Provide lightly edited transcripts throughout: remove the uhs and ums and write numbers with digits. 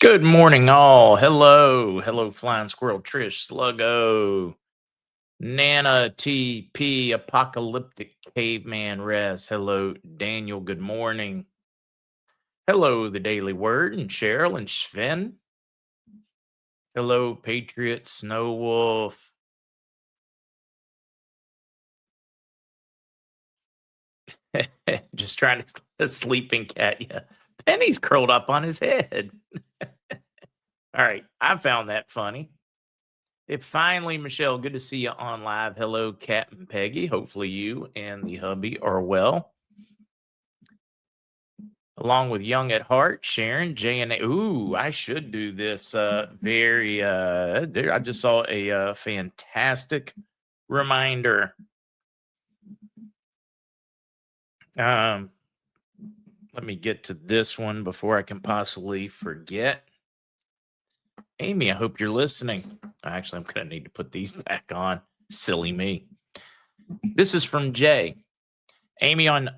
Good morning, all. Hello. Hello, Flying Squirrel, Trish, Sluggo, Nana, TP, Apocalyptic Caveman, Rest. Hello, Daniel. Good morning. Hello, the Daily Word, and Cheryl and Sven. Hello, Patriot, Snow Wolf. Just trying to a sleeping cat. Yeah. Penny's curled up on his head. All right. I found that funny. It finally, Michelle, good to see you on live. Hello, Kat and Peggy. Hopefully, you and the hubby are well. Along with Young at Heart, Sharon, J and A. Ooh, I should do this. I just saw a fantastic reminder. Um, Let me get to this one before I can possibly forget. Amy, I hope you're listening. Actually, I'm going to need to put these back on. Silly me. This is from Jay. Amy, on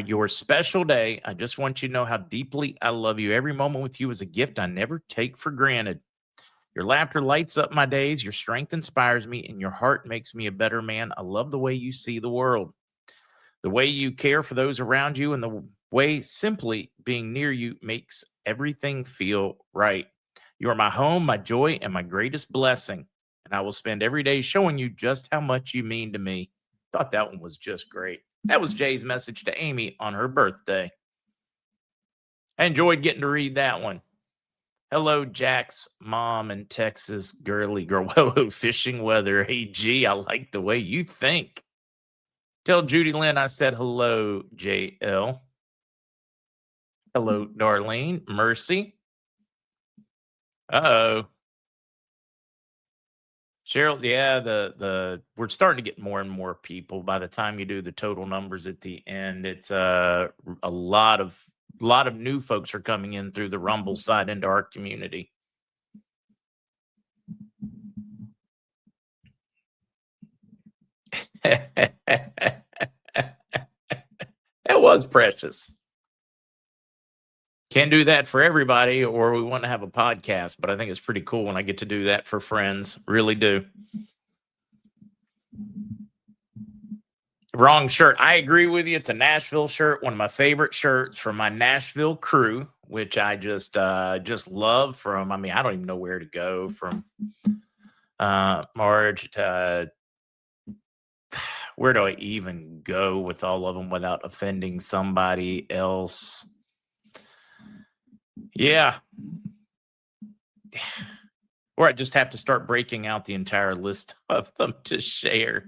your special day, I just want you to know how deeply I love you. Every moment with you is a gift I never take for granted. Your laughter lights up my days, your strength inspires me, and your heart makes me a better man. I love the way you see the world, the way you care for those around you, and the way simply being near you makes everything feel right. You are my home, my joy, and my greatest blessing. And I will spend every day showing you just how much you mean to me. Thought that one was just great. That was Jay's message to Amy on her birthday. I enjoyed getting to read that one. Hello, Jack's mom in Texas, girly girl. Whoa, fishing weather. Hey, G, I like the way you think. Tell Judy Lynn I said hello, JL. Hello, Darlene. Mercy. Uh-oh. Cheryl, yeah, the we're starting to get more and more people. By the time you do the total numbers at the end, it's a lot of new folks are coming in through the Rumble side into our community. That was precious. Can't do that for everybody, or we want to have a podcast, but I think it's pretty cool when I get to do that for friends. Really do. Wrong shirt. I agree with you. It's a Nashville shirt, one of my favorite shirts from my Nashville crew, which I just love from. I mean, I don't even know where to go from Marge to where do I even go with all of them without offending somebody else? Yeah. Or I just have to start breaking out the entire list of them to share.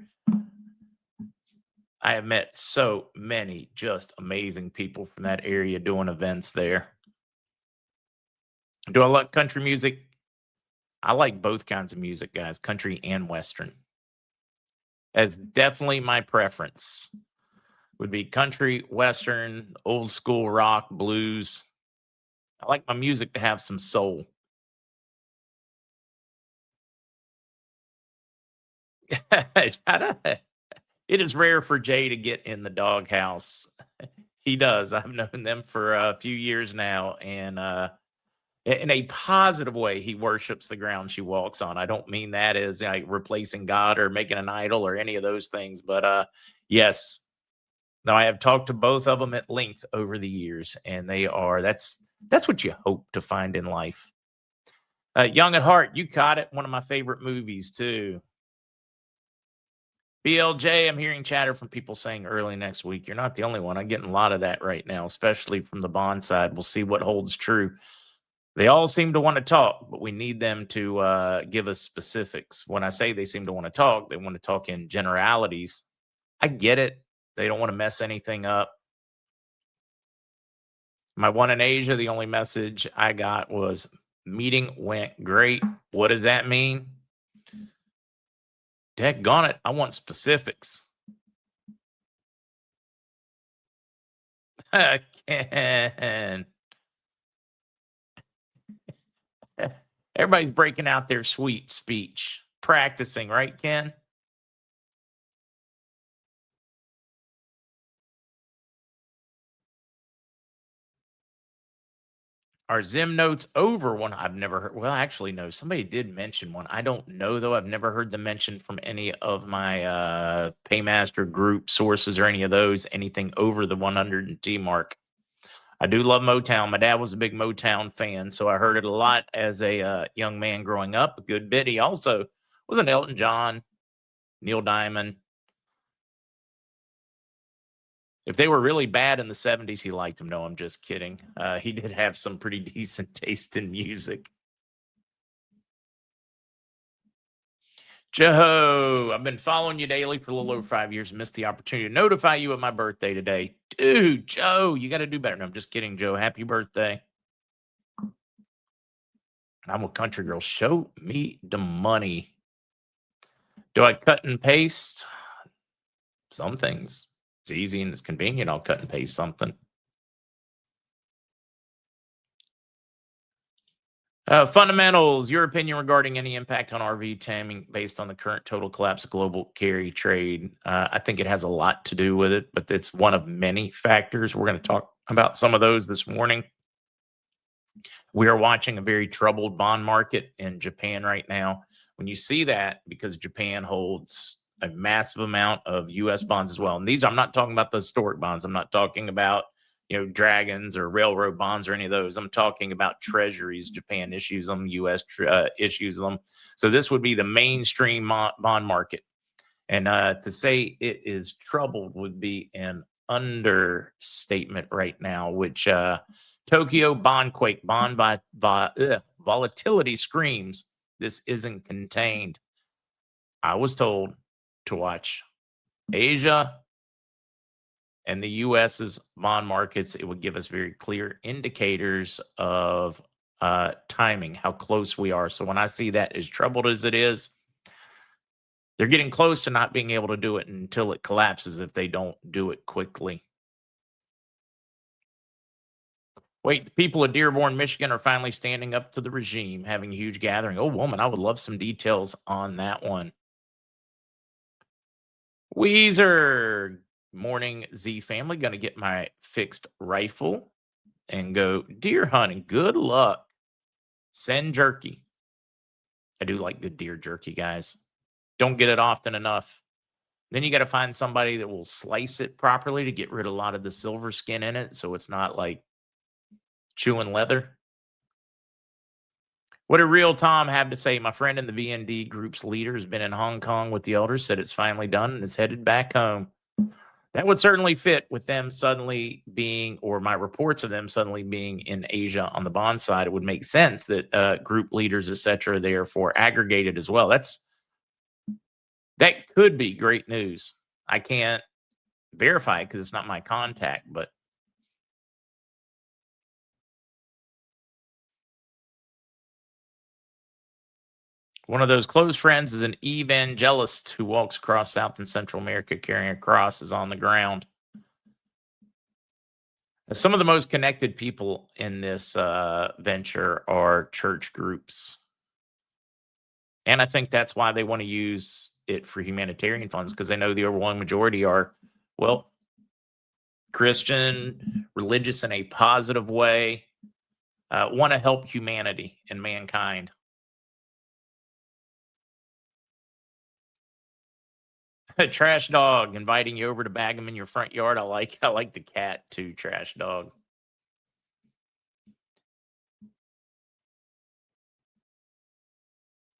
I have met so many just amazing people from that area doing events there. Do I like country music? I like both kinds of music, guys, country and western. That's definitely my preference. Would be country, western, old school rock, blues. I like my music to have some soul. It is rare for Jay to get in the doghouse. He does. I've known them for a few years now, and in a positive way, he worships the ground she walks on. I don't mean that as like replacing God or making an idol or any of those things, but yes. Now I have talked to both of them at length over the years, and they are that's what you hope to find in life. Young at Heart, you caught it. One of my favorite movies too. BLJ, I'm hearing chatter from people saying early next week. You're not the only one. I'm getting a lot of that right now, especially from the bond side. We'll see what holds true. They all seem to want to talk, but we need them to give us specifics. When I say they seem to want to talk, they want to talk in generalities. I get it. They don't want to mess anything up. My one in Asia, the only message I got was meeting went great. What does that mean? Daggone it. I want specifics. I can. Everybody's breaking out their sweet speech, practicing, right, Ken? Are Zim notes over one? I've never heard. Well, actually, no. Somebody did mention one. I don't know though. I've never heard them mention from any of my Paymaster group sources or any of those. Anything over the 100 T mark. I do love Motown. My dad was a big Motown fan, so I heard it a lot as a young man growing up. A good bit. He also was an Elton John, Neil Diamond. If they were really bad in the 70s, he liked them. No, I'm just kidding. He did have some pretty decent taste in music. Joe, I've been following you daily for a little over 5 years and missed the opportunity to notify you of my birthday today. Dude, Joe, you got to do better. No, I'm just kidding, Joe. Happy birthday. I'm a country girl. Show me the money. Do I cut and paste? Some things. It's easy and it's convenient. I'll cut and paste something. Fundamentals, your opinion regarding any impact on RV taming based on the current total collapse of global carry trade. I think it has a lot to do with it, but it's one of many factors. We're going to talk about some of those this morning. We are watching a very troubled bond market in Japan right now. When you see that, because Japan holds a massive amount of U.S. bonds as well. And these, I'm not talking about the historic bonds. I'm not talking about, dragons or railroad bonds or any of those. I'm talking about treasuries. Japan issues them, U.S. Issues them. So this would be the mainstream bond market. And to say it is troubled would be an understatement right now, which Tokyo bond quake, volatility screams. This isn't contained. I was told to watch Asia and the U.S.'s bond markets. It would give us very clear indicators of timing, how close we are. So when I see that as troubled as it is, they're getting close to not being able to do it until it collapses if they don't do it quickly. Wait, the people of Dearborn, Michigan are finally standing up to the regime, having a huge gathering. Oh, woman, I would love some details on that one. Weezer, morning Z family, going to get my fixed rifle and go deer hunting. Good luck. Send jerky. I do like good deer jerky, guys. Don't get it often enough. Then you got to find somebody that will slice it properly to get rid of a lot of the silver skin in it, so it's not like chewing leather. What did Real Tom have to say? My friend in the VND group's leader has been in Hong Kong with the elders, said it's finally done and is headed back home. That would certainly fit with them suddenly being, or my reports of them suddenly being in Asia on the bond side. It would make sense that group leaders, etc., are therefore aggregated as well. That could be great news. I can't verify it because it's not my contact, but one of those close friends is an evangelist who walks across South and Central America carrying a cross, is on the ground. Some of the most connected people in this venture are church groups. And I think that's why they want to use it for humanitarian funds, because they know the overwhelming majority are, well, Christian, religious in a positive way, want to help humanity and mankind. A trash dog inviting you over to bag him in your front yard. I like the cat too, trash dog.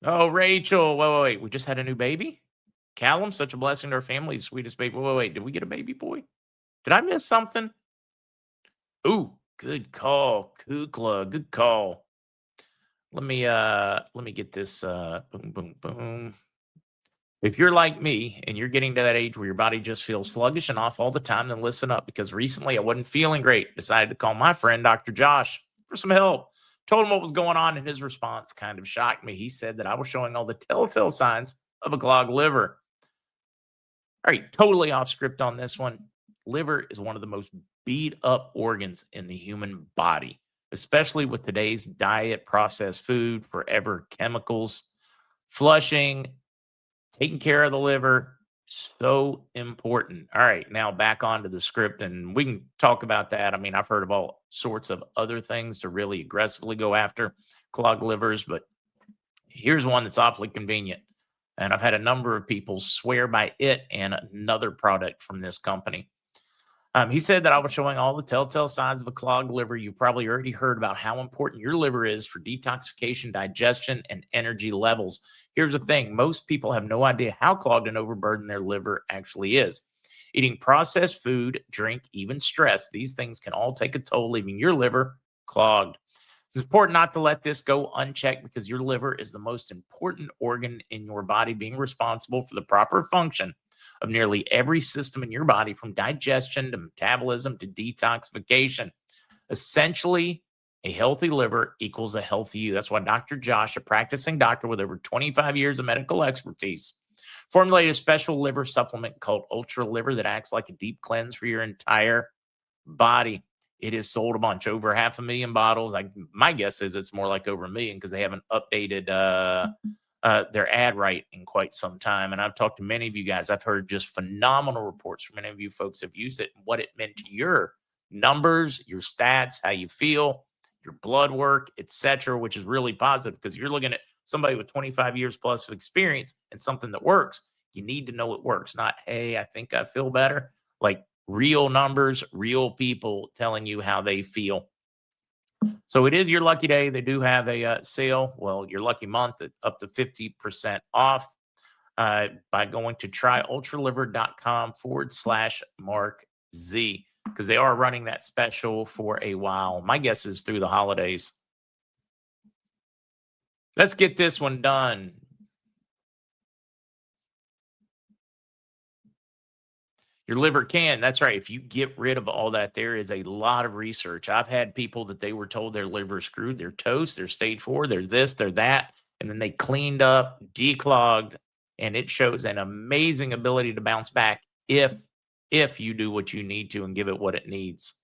Oh, Rachel. Wait. We just had a new baby? Callum, such a blessing to our family. Sweetest baby. Wait. Did we get a baby boy? Did I miss something? Ooh, good call. Kukla, good call. Let me get this boom. If you're like me and you're getting to that age where your body just feels sluggish and off all the time, then listen up, because recently I wasn't feeling great. Decided to call my friend, Dr. Josh, for some help. Told him what was going on, and his response kind of shocked me. He said that I was showing all the telltale signs of a clogged liver. All right, totally off script on this one. Liver is one of the most beat up organs in the human body, especially with today's diet, processed food, forever chemicals. Flushing, taking care of the liver So important. All right, now back onto the script, and we can talk about that. I mean, I've heard of all sorts of other things to really aggressively go after clogged livers, but here's one that's awfully convenient. And I've had a number of people swear by it and another product from this company. He said that I was showing all the telltale signs of a clogged liver. You've probably already heard about how important your liver is for detoxification, digestion, and energy levels. Here's the thing: most people have no idea how clogged and overburdened their liver actually is. Eating processed food, drink, even stress, these things can all take a toll, leaving your liver clogged. It's important not to let this go unchecked because your liver is the most important organ in your body, being responsible for the proper function of nearly every system in your body, from digestion to metabolism to detoxification. Essentially, a healthy liver equals a healthy you. That's why Dr. Josh, a practicing doctor with over 25 years of medical expertise, formulated a special liver supplement called Ultra Liver that acts like a deep cleanse for your entire body. It is sold a bunch, over 500,000 bottles. My guess is it's more like over 1 million because they haven't updated their ad right in quite some time. And I've talked to many of you guys. I've heard just phenomenal reports from many of you folks have used it and what it meant to your numbers, your stats, how you feel, your blood work, etc., which is really positive because you're looking at somebody with 25 years plus of experience and something that works. You need to know it works, not, hey, I think I feel better. Like real numbers, real people telling you how they feel. So it is your lucky day. They do have a sale. Well, your lucky month at up to 50% off by going to tryultraliver.com/MarkZ because they are running that special for a while. My guess is through the holidays. Let's get this one done. Your liver can. That's right. If you get rid of all that, there is a lot of research. I've had people that they were told their liver screwed, they're toast, they're stage 4, there's this, they're that. And then they cleaned up, declogged, and it shows an amazing ability to bounce back if you do what you need to and give it what it needs.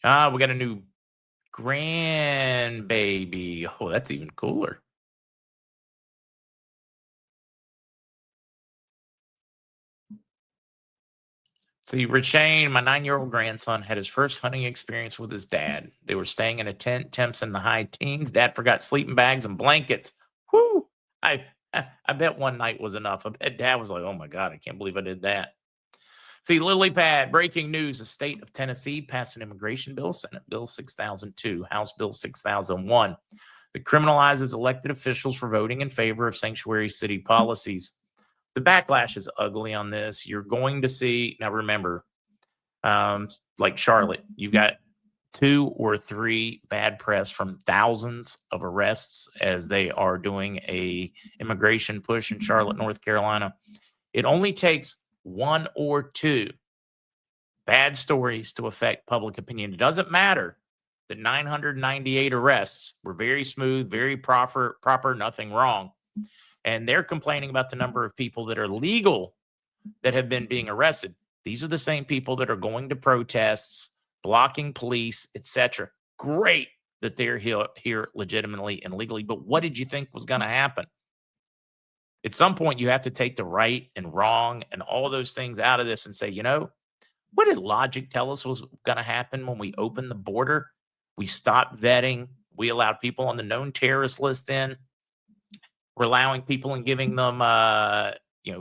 We got a new grandbaby. Oh, that's even cooler. See, Richane, my 9-year-old grandson, had his first hunting experience with his dad. They were staying in a tent, temps in the high teens. Dad forgot sleeping bags and blankets. Whoo! I bet one night was enough. I bet Dad was like, "Oh my God, I can't believe I did that." See, Lily Pad, breaking news: the state of Tennessee passed an immigration bill, Senate Bill 6002, House Bill 6001, that criminalizes elected officials for voting in favor of sanctuary city policies. The backlash is ugly on this. You're going to see, now remember, like Charlotte, you've got 2 or 3 bad press from thousands of arrests as they are doing a immigration push in Charlotte, North Carolina. It only takes 1 or 2 bad stories to affect public opinion. It doesn't matter that 998 arrests were very smooth, very proper, nothing wrong. And they're complaining about the number of people that are legal that have been being arrested. These are the same people that are going to protests, blocking police, etc. Great that they're here legitimately and legally. But what did you think was going to happen? At some point, you have to take the right and wrong and all those things out of this and say, what did logic tell us was going to happen when we opened the border? We stopped vetting. We allowed people on the known terrorist list in. We're allowing people and giving them,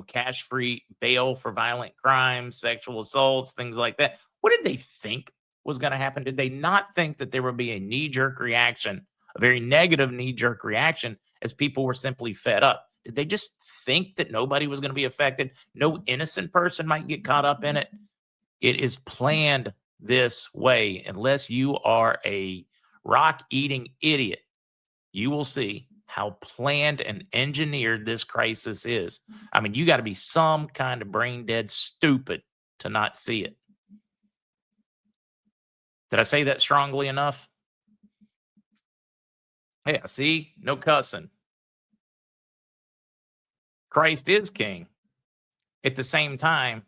cash-free bail for violent crimes, sexual assaults, things like that. What did they think was going to happen? Did they not think that there would be a knee-jerk reaction, a very negative knee-jerk reaction, as people were simply fed up? Did they just think that nobody was going to be affected? No innocent person might get caught up in it? It is planned this way. Unless you are a rock-eating idiot, you will see how planned and engineered this crisis is. I mean, you got to be some kind of brain dead stupid to not see it. Did I say that strongly enough? Yeah, see? No cussing. Christ is king. At the same time,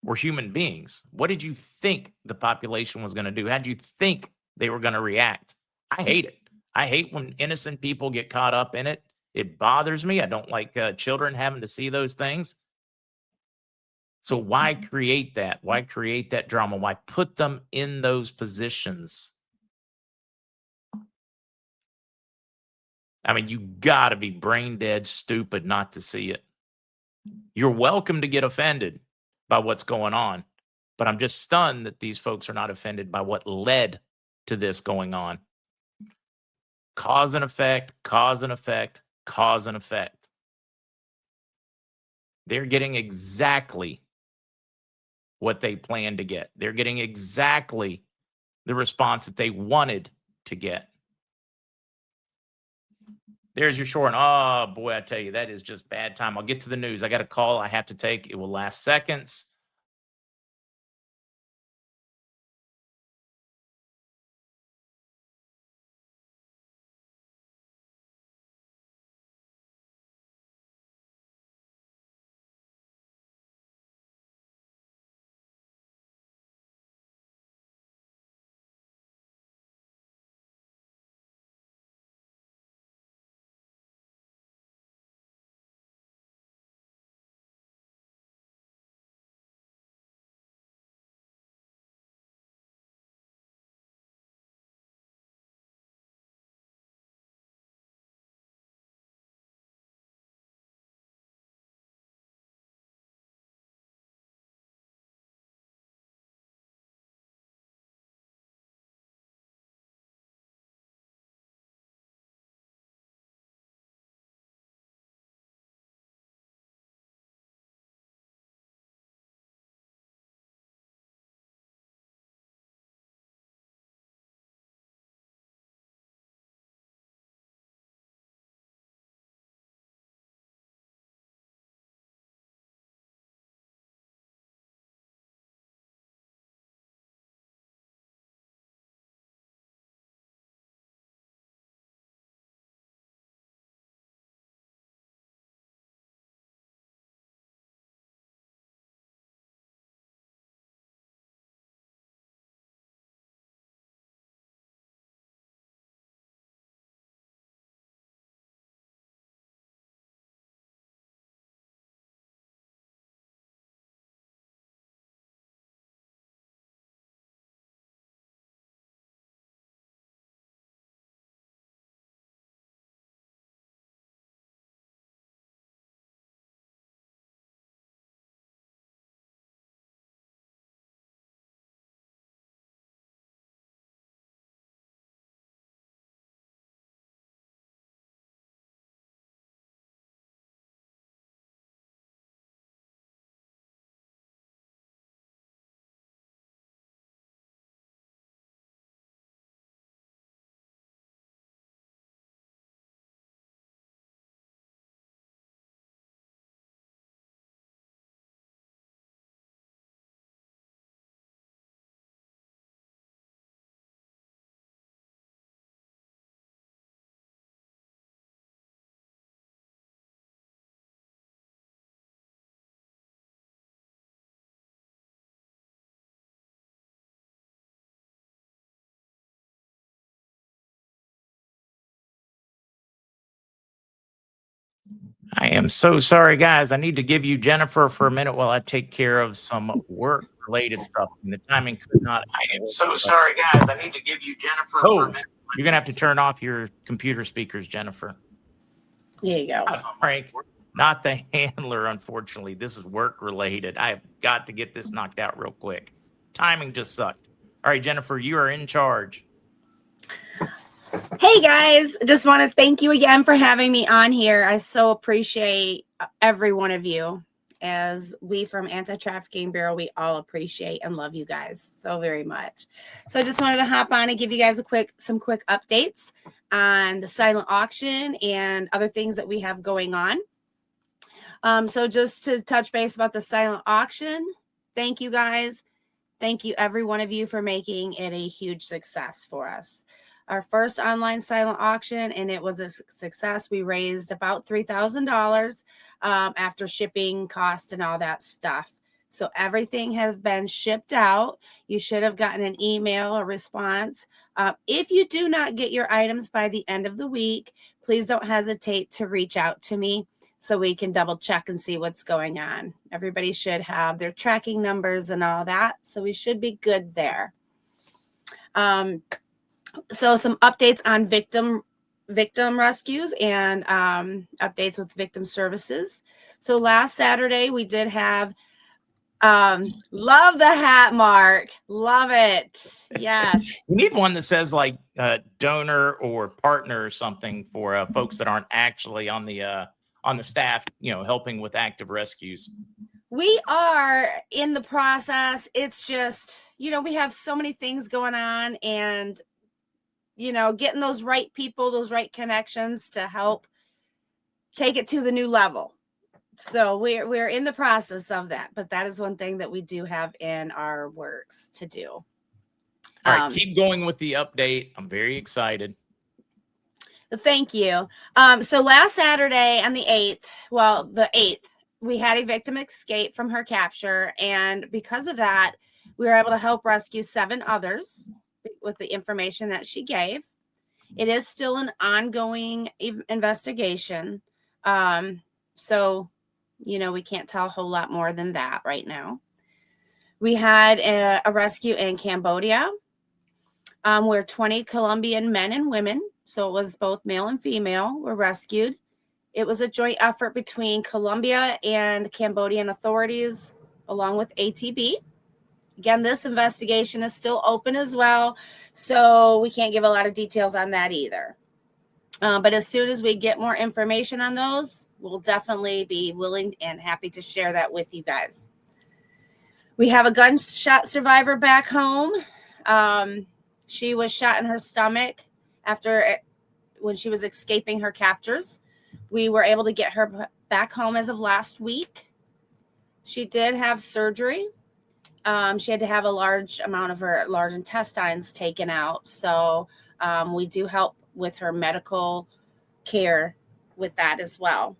we're human beings. What did you think the population was going to do? How did you think they were going to react? I hate it. I hate when innocent people get caught up in it. It bothers me. I don't like children having to see those things. So why create that? Why create that drama? Why put them in those positions? I mean, you got to be brain dead stupid not to see it. You're welcome to get offended by what's going on, but I'm just stunned that these folks are not offended by what led to this going on. Cause and effect, cause and effect, cause and effect. They're getting exactly what they planned to get. They're getting exactly the response that they wanted to get. There's your short. Oh, boy, I tell you, that is just bad time. I'll get to the news. I got a call I have to take. It will last seconds. I am so sorry, guys. I need to give you Jennifer for a minute while I take care of some work-related stuff. And the timing could not. I am so sorry, guys. I need to give you Jennifer for a minute. You're gonna have to turn off your computer speakers, Jennifer. There you go. Frank, not the handler, unfortunately. This is work-related. I have got to get this knocked out real quick. Timing just sucked. All right, Jennifer, you are in charge. Hey guys, just want to thank you again for having me on here. I so appreciate every one of you. As we from Anti-Trafficking Bureau, we all appreciate and love you guys so very much. So I just wanted to hop on and give you guys some quick updates on the silent auction and other things that we have going on. So just to touch base about the silent auction, thank you guys. Thank you every one of you for making it a huge success for us. Our first online silent auction, and it was a success. We raised about $3,000 after shipping costs and all that stuff. So everything has been shipped out. You should have gotten an email or response. If you do not get your items by the end of the week, please don't hesitate to reach out to me so we can double check and see what's going on. Everybody should have their tracking numbers and all that. So we should be good there. So some updates on victim rescues and updates with victim services. So last Saturday we did have love the hat, Mark. Love it. Yes. We need one that says like donor or partner or something for folks that aren't actually on the staff, helping with active rescues. We are in the process. It's just, we have so many things going on, and getting those right people, those right connections to help take it to the new level. So we're in the process of that, but that is one thing that we do have in our works to do. All right, keep going with the update. I'm very excited. Thank you. So last Saturday on the 8th, we had a victim escape from her capture, and because of that, we were able to help rescue 7 others with the information that she gave. It is still an ongoing investigation. So we can't tell a whole lot more than that right now. We had a rescue in Cambodia where 20 Colombian men and women, so it was both male and female, were rescued. It was a joint effort between Colombia and Cambodian authorities along with ATB. Again, this investigation is still open as well, so we can't give a lot of details on that either. But as soon as we get more information on those, we'll definitely be willing and happy to share that with you guys. We have a gunshot survivor back home. She was shot in her stomach when she was escaping her captors. We were able to get her back home as of last week. She did have surgery. She had to have a large amount of her large intestines taken out. So we do help with her medical care with that as well.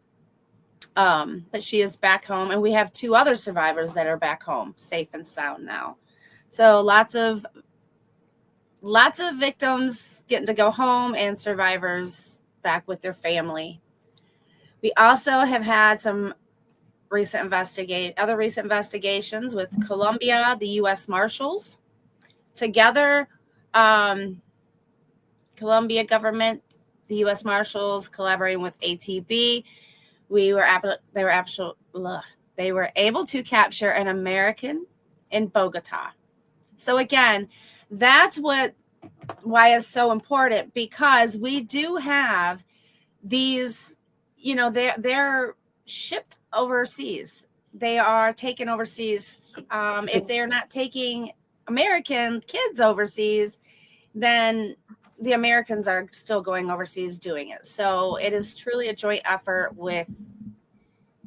But she is back home, and we have 2 other survivors that are back home, safe and sound now. So lots of victims getting to go home and survivors back with their family. We also have had some recent investigations with Colombia, the U.S. Marshals. Together, Colombia government, the U.S. Marshals, collaborating with ATB, they were able to capture an American in Bogota. So again, that's why it's so important, because we do have these, they're shipped overseas. They are taken overseas. If they're not taking American kids overseas, then the Americans are still going overseas doing it. So it is truly a joint effort with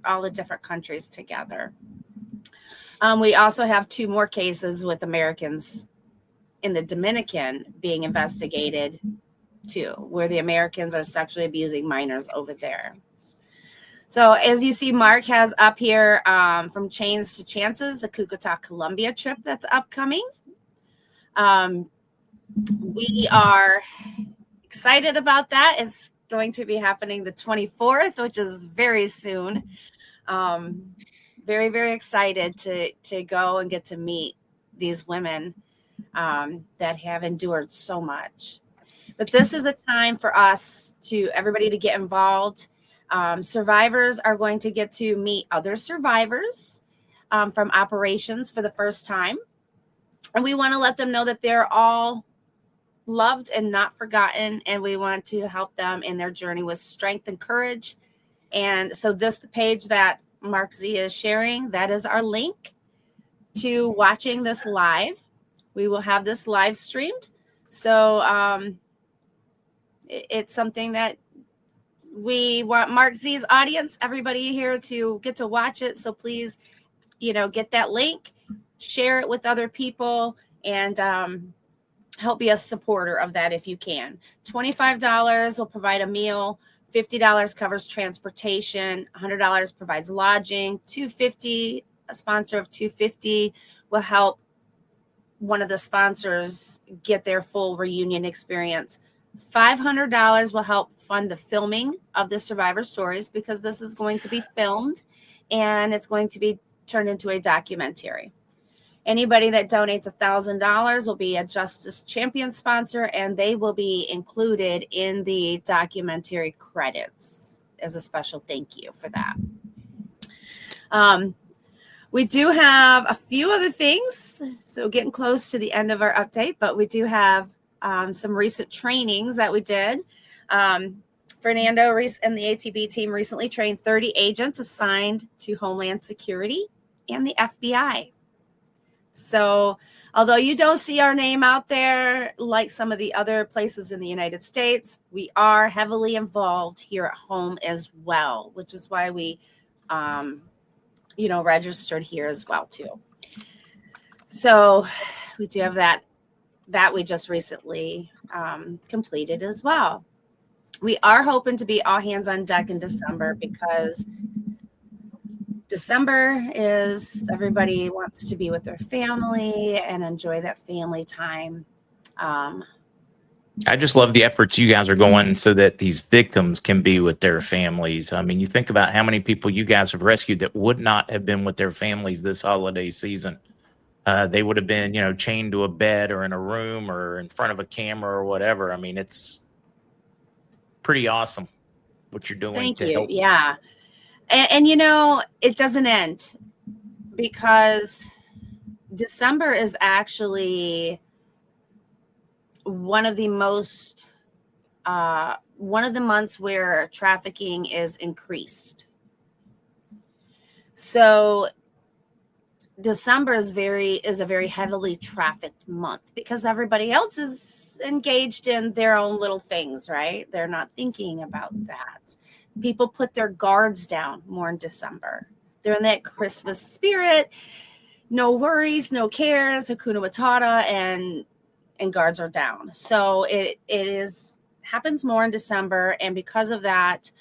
all the different countries together. We also have 2 more cases with Americans in the Dominican being investigated too, where the Americans are sexually abusing minors over there. So as you see, Mark has up here from Chains to Chances, the Cucuta, Colombia trip that's upcoming. We are excited about that. It's going to be happening the 24th, which is very soon. Very, very excited to go and get to meet these women that have endured so much. But this is a time for us everybody to get involved. Survivors are going to get to meet other survivors from operations for the first time. And we want to let them know that they're all loved and not forgotten. And we want to help them in their journey with strength and courage. And so the page that MarkZ is sharing, that is our link to watching this live. We will have this live streamed. So it's something that we want MarkZ's audience, everybody here, to get to watch it. So please, get that link, share it with other people, and help be a supporter of that if you can. $25 will provide a meal. $50 covers transportation. $100 provides lodging. $250 sponsor of $250 will help one of the sponsors get their full reunion experience. $500 will help fund the filming of the survivor stories, because this is going to be filmed and it's going to be turned into a documentary. Anybody that donates $1,000 will be a Justice Champion sponsor, and they will be included in the documentary credits as a special thank you for that. We do have a few other things, so getting close to the end of our update, but we do have some recent trainings that we did. Fernando and the ATB team recently trained 30 agents assigned to Homeland Security and the FBI. So although you don't see our name out there like some of the other places in the United States, we are heavily involved here at home as well, which is why we registered here as well too. So we do have that we just recently completed as well. We are hoping to be all hands on deck in December, because December is everybody wants to be with their family and enjoy that family time. I just love the efforts you guys are going so that these victims can be with their families. I mean, you think about how many people you guys have rescued that would not have been with their families this holiday season. They would have been, chained to a bed or in a room or in front of a camera or whatever. I mean, it's pretty awesome what you're doing. Thank to you. help. Yeah. And it doesn't end, because December is actually one of the months where trafficking is increased. So December is a very heavily trafficked month, because everybody else is engaged in their own little things, right? They're not thinking about that. People put their guards down more in December. They're in that Christmas spirit. No worries, no cares, Hakuna Matata, and guards are down. So it happens more in December, and because of that,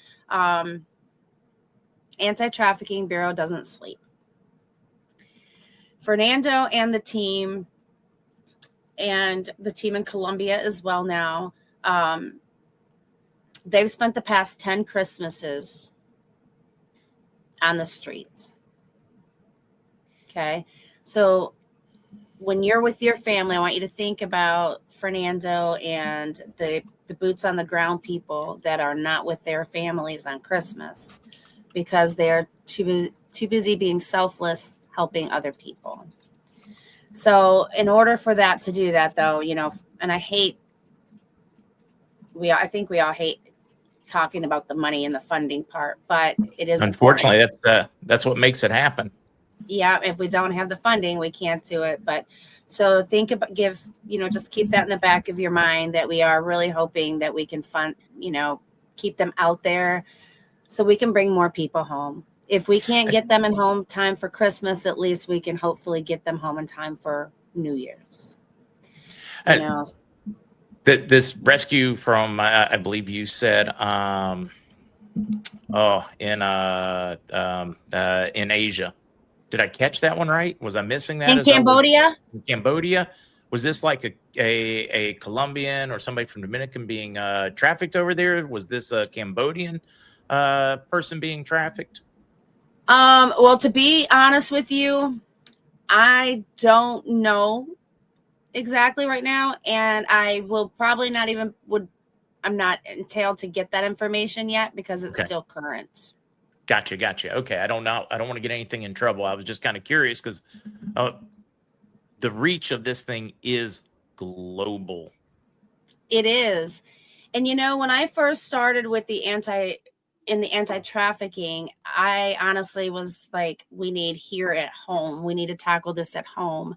Anti-Trafficking Bureau doesn't sleep. Fernando and the team in Colombia as well now, they've spent the past 10 Christmases on the streets. Okay. So when you're with your family, I want you to think about Fernando and the boots on the ground people that are not with their families on Christmas, because they're too busy being selfless, helping other people. So in order for that to do that, though, and I think we all hate talking about the money and the funding part, but it is unfortunately important. That's what makes it happen. Yeah, if we don't have the funding, we can't do it. But so think about, just keep that in the back of your mind, that we are really hoping that we can fund, keep them out there so we can bring more people home. If we can't get them in home time for Christmas, at least we can hopefully get them home in time for New Year's. This rescue from, I believe you said, in Asia. Did I catch that one right? Was I missing that? In Cambodia? In Cambodia? Was this like a Colombian or somebody from Dominican being trafficked over there? Was this a Cambodian person being trafficked? Well, to be honest with you, I don't know exactly right now, and I will probably not even I'm not entailed to get that information yet, because it's still current. Gotcha. Okay. I don't know. I don't want to get anything in trouble. I was just kind of curious, because the reach of this thing is global. It is. And when I first started with the anti-trafficking, I honestly was like, we need to tackle this at home.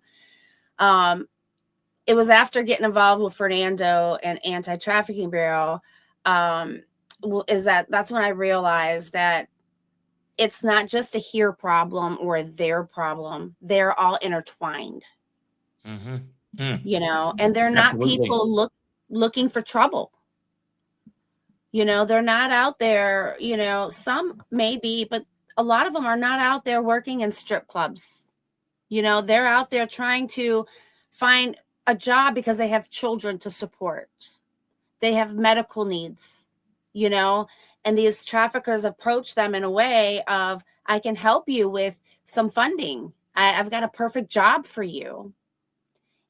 It was after getting involved with Fernando and Anti-Trafficking Bureau, that's when I realized that it's not just a here problem or a there problem. They're all intertwined. Mm-hmm. And they're not people looking for trouble. They're not out there, some maybe, but a lot of them are not out there working in strip clubs. They're out there trying to find a job because they have children to support. They have medical needs, and these traffickers approach them in a way of, I can help you with some funding. I've got a perfect job for you.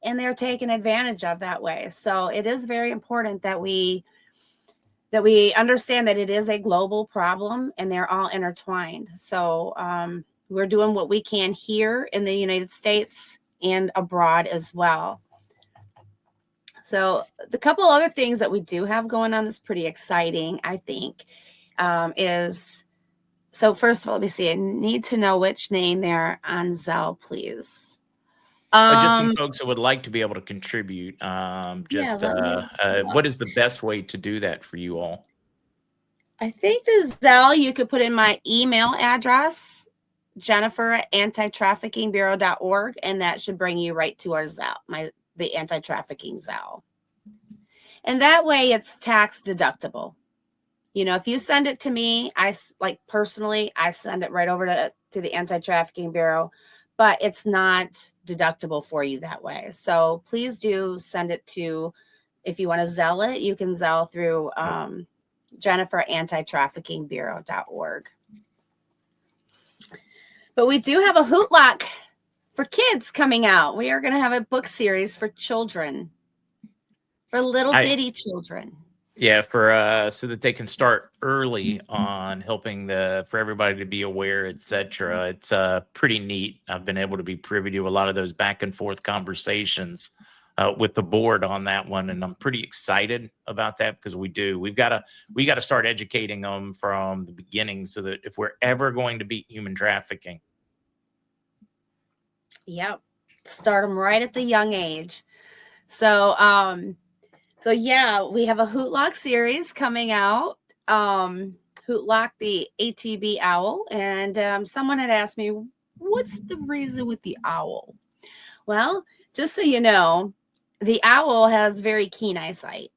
And they're taken advantage of that way. So it is very important that we understand that it is a global problem and they're all intertwined. So we're doing what we can here in the United States and abroad as well. So the couple other things that we do have going on that's pretty exciting, I think, is, so first of all, let me see. I need to know which name they're on Zelle, please. Just some folks that would like to be able to contribute. What is the best way to do that for you all? I think the Zelle, you could put in my email address, Jennifer@antitraffickingbureau.org, and that should bring you right to our Zelle, the anti-trafficking Zelle. And that way it's tax deductible. If you send it to me, personally, I send it right over to the Anti-Trafficking Bureau, but it's not deductible for you that way. So please do send it to, if you want to Zelle it, you can Zelle through Jennifer@antitraffickingbureau.org. But we do have a hootlock for kids coming out. We are going to have a book series for children, for little bitty children. Yeah, for so that they can start early on helping for everybody to be aware, etc. It's pretty neat. I've been able to be privy to a lot of those back and forth conversations with the board on that one, and I'm pretty excited about that because we got to start educating them from the beginning so that if we're ever going to beat human trafficking. Yep, start them right at the young age. So yeah, we have a Hootlock series coming out. Hootlock, the ATB owl. And someone had asked me, what's the reason with the owl? Well, just so you know, the owl has very keen eyesight.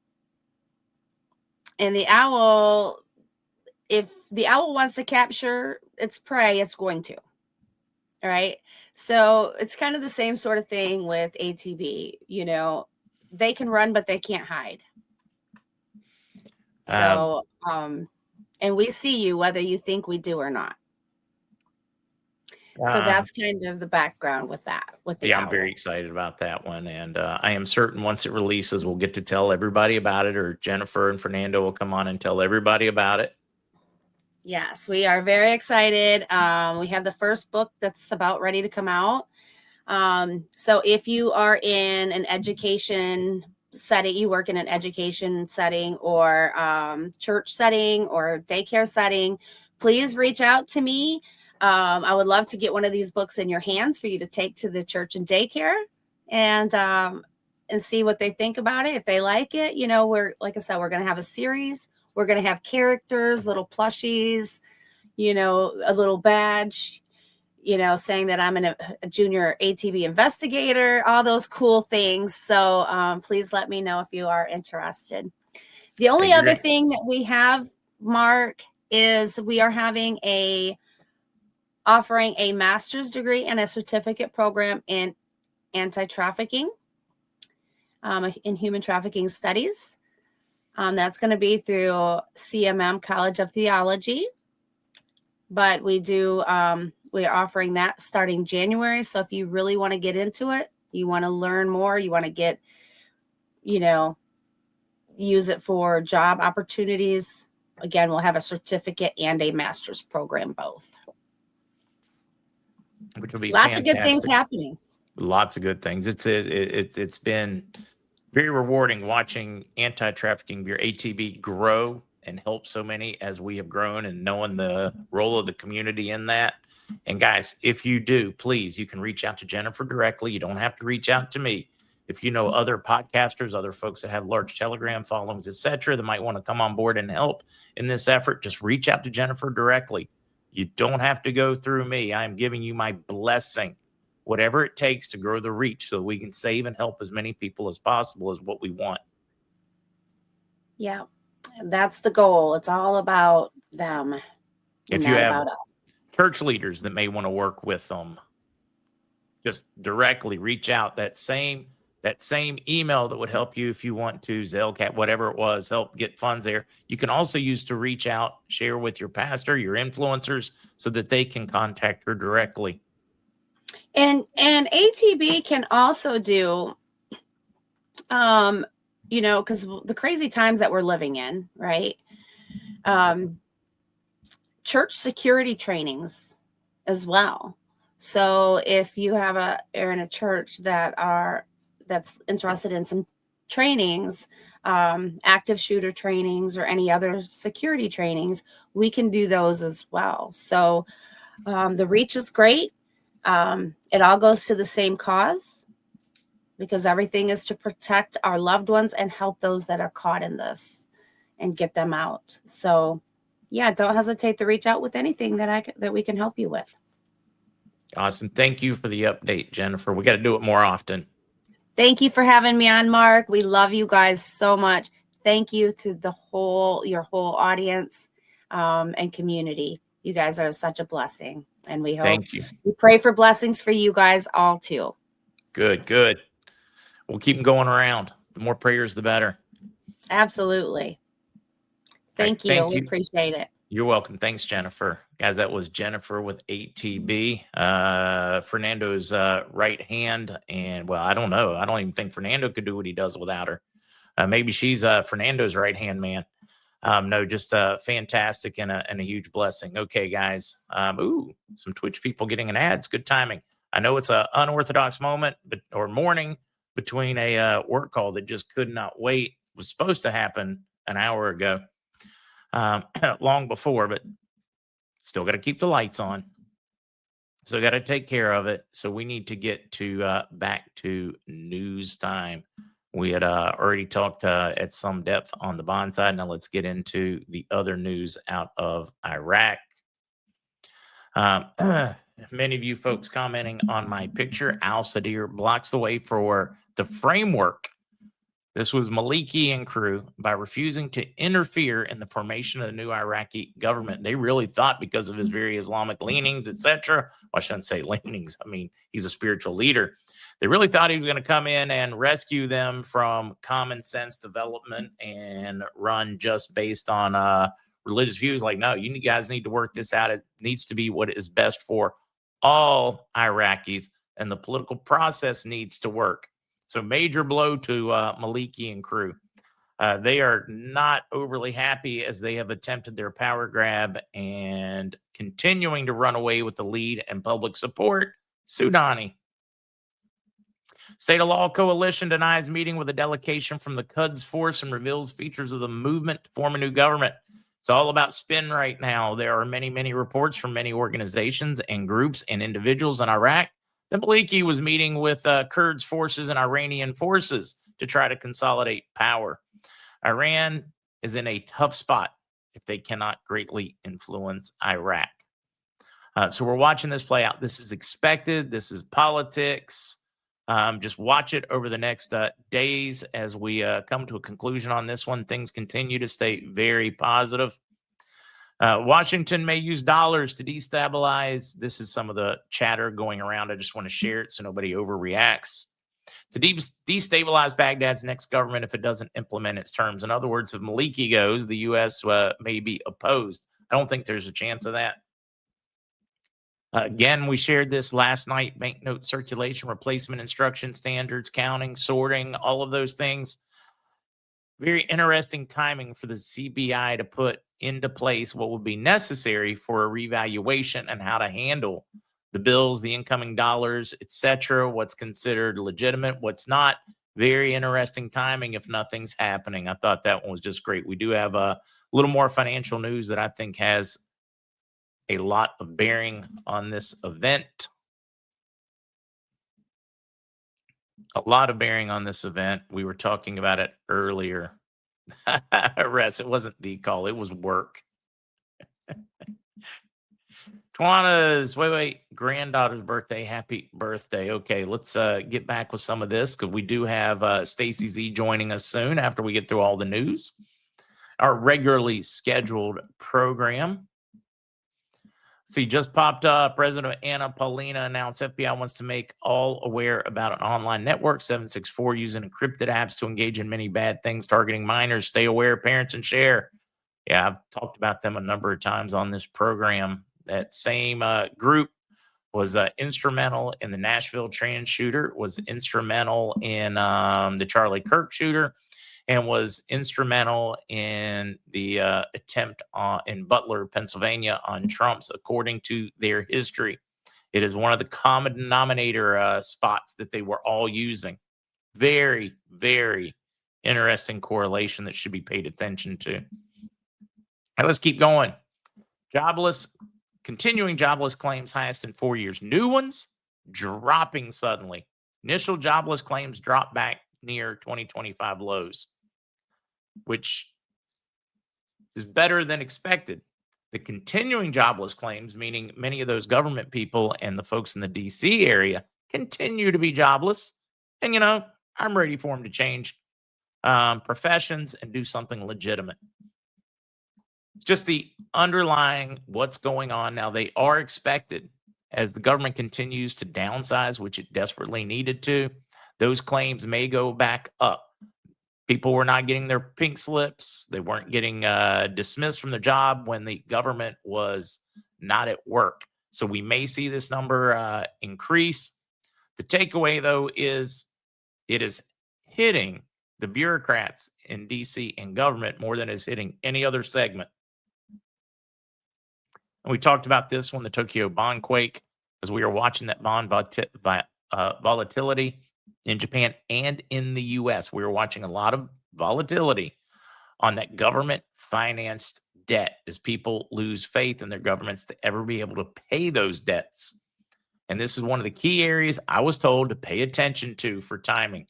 And the owl, if the owl wants to capture its prey, it's going to. All right. So it's kind of the same sort of thing with ATB. They can run, but they can't hide. So, and we see you whether you think we do or not. So that's kind of the background with that. I'm very excited about that one. And I am certain once it releases, we'll get to tell everybody about it, or Jennifer and Fernando will come on and tell everybody about it. Yes, we are very excited. We have the first book that's about ready to come out. So if you are in an education setting, you work in an education setting or church setting or daycare setting, please reach out to me. I would love to get one of these books in your hands for you to take to the church and daycare and see what they think about it. If they like it, like I said, we're going to have a series. We're going to have characters, little plushies, a little badge, saying that I'm a junior ATB investigator, all those cool things. So please let me know if you are interested. The only other thing that we have, Mark, is we are offering a master's degree and a certificate program in anti-trafficking, in human trafficking studies. That's going to be through CMM College of Theology. But we are offering that starting January. So if you really want to get into it, you want to learn more, you want to get, use it for job opportunities. Again, we'll have a certificate and a master's program, both. Which will be lots of good things happening. Lots of good things. It's been very rewarding watching Anti-Trafficking Bureau ATB grow and help so many as we have grown, and knowing the role of the community in that. And guys, if you do, please, you can reach out to Jennifer directly. You don't have to reach out to me. If you know other podcasters, other folks that have large Telegram followings, etc., that might want to come on board and help in this effort, just reach out to Jennifer directly. You don't have to go through me. I'm giving you my blessing, whatever it takes to grow the reach so we can save and help as many people as possible is what we want. Yeah, that's the goal. It's all about them, not about us. church leaders that may want to work with them, just directly reach out. That same email that would help you if you want to, Zellcat, whatever it was, help get funds there. You can also use to reach out, share with your pastor, your influencers, so that they can contact her directly. And ATB can also do, you know, because the crazy times that we're living in, right? Church security trainings as well. So if you have are in a church that's interested in some trainings, active shooter trainings or any other security trainings, we can do those as well. So the reach is great. It all goes to the same cause, because everything is to protect our loved ones and help those that are caught in this and get them out. So yeah, don't hesitate to reach out with anything that we can help you with. Awesome. Thank you for the update, Jennifer. We got to do it more often. Thank you for having me on, Mark. We love you guys so much. Thank you to your whole audience and community. You guys are such a blessing, and we pray for blessings for you guys all too. Good. We'll keep them going around. The more prayers, the better. Absolutely. Thank you. We appreciate it. You're welcome. Thanks, Jennifer. Guys, that was Jennifer with ATB, Fernando's right hand. And, well, I don't know. I don't even think Fernando could do what he does without her. Maybe she's Fernando's right hand man. No, just fantastic and a huge blessing. Okay, guys. Some Twitch people getting an ad. It's good timing. I know it's an unorthodox moment or morning between a work call that just could not wait. It was supposed to happen an hour ago. Long before, but still got to keep the lights on. So got to take care of it. So we need to get to back to news time. We had already talked at some depth on the bond side. Now let's get into the other news out of Iraq. Many of you folks commenting on my picture. Al-Sadr blocks the way for the framework. This was Maliki and crew by refusing to interfere in the formation of the new Iraqi government. They really thought, because of his very Islamic leanings, etc. Well, I shouldn't say leanings. I mean, he's a spiritual leader. They really thought he was going to come in and rescue them from common sense development and run just based on religious views. Like, no, you guys need to work this out. It needs to be what is best for all Iraqis, and the political process needs to work. So major blow to Maliki and crew. They are not overly happy as they have attempted their power grab and continuing to run away with the lead and public support. Sudani. State of Law Coalition denies meeting with a delegation from the Quds Force and reveals features of the movement to form a new government. It's all about spin right now. There are many, many reports from many organizations and groups and individuals in Iraq. Then Maliki was meeting with Kurds forces and Iranian forces to try to consolidate power. Iran is in a tough spot if they cannot greatly influence Iraq. So we're watching this play out. This is expected. This is politics. Just watch it over the next days as we come to a conclusion on this one. Things continue to stay very positive. Washington may use dollars to destabilize. This is some of the chatter going around. I just want to share it so nobody overreacts. To destabilize Baghdad's next government if it doesn't implement its terms. In other words, if Maliki goes, the U.S. May be opposed. I don't think there's a chance of that. Again, we shared this last night. Banknote circulation, replacement instruction standards, counting, sorting, all of those things. Very interesting timing for the CBI to put into place what would be necessary for a revaluation and how to handle the bills, the incoming dollars, etc. What's considered legitimate, what's not. Very interesting timing if nothing's happening. I thought that one was just great. We do have a little more financial news that I think has a lot of bearing on this event. A lot of bearing on this event. We were talking about it earlier. Rest, it wasn't the call, it was work. Tawana's granddaughter's birthday. Happy birthday. Okay, let's get back with some of this because we do have Stacy Z joining us soon after we get through all the news. Our regularly scheduled program. See, just popped up. President Anna Paulina announced FBI wants to make all aware about an online network, 764, using encrypted apps to engage in many bad things, targeting minors. Stay aware, parents, and share. Yeah, I've talked about them a number of times on this program. That same group was instrumental in the Nashville trans shooter, was instrumental in the Charlie Kirk shooter, and was instrumental in the attempt in Butler, Pennsylvania on Trump's, according to their history. It is one of the common denominator spots that they were all using. Very, very interesting correlation that should be paid attention to. Now, let's keep going. Continuing jobless claims highest in 4 years. New ones dropping suddenly. Initial jobless claims drop back near 2025 lows, which is better than expected. The continuing jobless claims, meaning many of those government people and the folks in the DC area continue to be jobless. And, I'm ready for them to change professions and do something legitimate. It's just the underlying what's going on now. They are expected, as the government continues to downsize, which it desperately needed to, those claims may go back up. People were not getting their pink slips. They weren't getting dismissed from the job when the government was not at work. So we may see this number increase. The takeaway, though, is it is hitting the bureaucrats in DC and government more than it's hitting any other segment. And we talked about this when the Tokyo bond quake, as we were watching that bond volatility in Japan and in the U.S. We were watching a lot of volatility on that government-financed debt as people lose faith in their governments to ever be able to pay those debts. And this is one of the key areas I was told to pay attention to for timing.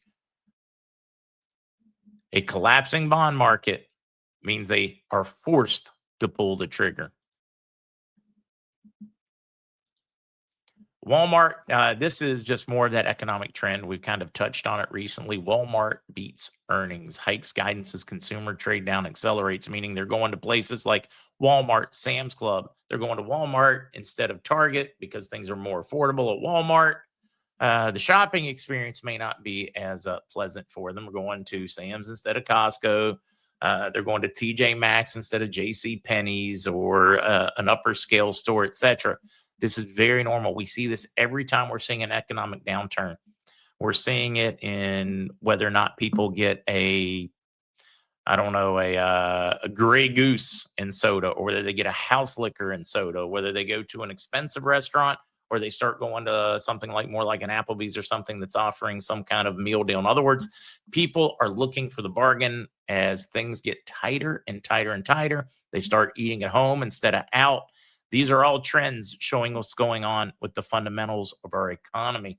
A collapsing bond market means they are forced to pull the trigger. Walmart, this is just more of that economic trend. We've kind of touched on it recently. Walmart beats earnings, hikes guidance as consumer trade down accelerates, meaning they're going to places like Walmart, Sam's Club. They're going to Walmart instead of Target because things are more affordable at Walmart. The shopping experience may not be as pleasant for them. We're going to Sam's instead of Costco. They're going to TJ Maxx instead of JC Penney's or an upper scale store, etc. This is very normal. We see this every time we're seeing an economic downturn. We're seeing it in whether or not people get a Grey Goose in soda, or whether they get a house liquor in soda, whether they go to an expensive restaurant or they start going to something like more like an Applebee's or something that's offering some kind of meal deal. In other words, people are looking for the bargain as things get tighter and tighter and tighter. They start eating at home instead of out. These are all trends showing what's going on with the fundamentals of our economy.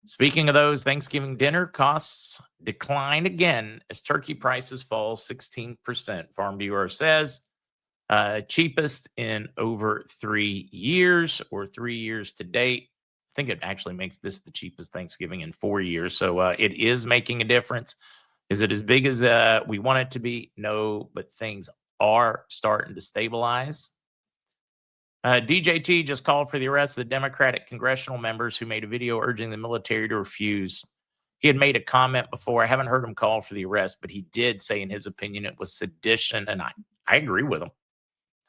Speaking of those, Thanksgiving dinner costs decline again as turkey prices fall 16%. Farm Bureau says cheapest in over 3 years, or 3 years to date. I think it actually makes this the cheapest Thanksgiving in 4 years. So it is making a difference. Is it as big as we want it to be? No, but things are starting to stabilize. DJT just called for the arrest of the Democratic congressional members who made a video urging the military to refuse. He had made a comment before. I haven't heard him call for the arrest, but he did say in his opinion it was sedition, and I agree with him.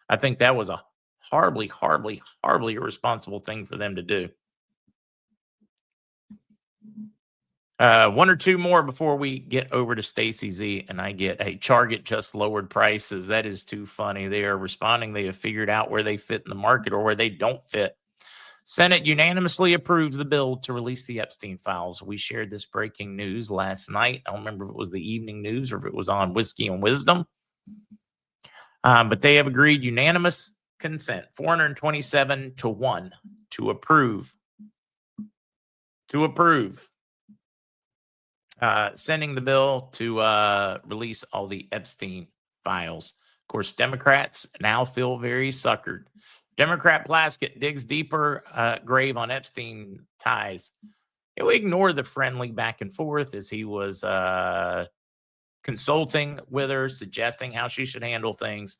I think that was a horribly, horribly, horribly irresponsible thing for them to do. One or two more before we get over to Stacy Z and I get a Target just lowered prices. That is too funny. They are responding. They have figured out where they fit in the market or where they don't fit. Senate unanimously approves the bill to release the Epstein files. We shared this breaking news last night. I don't remember if it was the evening news or if it was on Whiskey and Wisdom. But they have agreed unanimous consent, 427-1 to approve. Sending the bill to release all the Epstein files. Of course, Democrats now feel very suckered. Democrat Plaskett digs deeper grave on Epstein ties. We ignore the friendly back and forth as he was consulting with her, suggesting how she should handle things.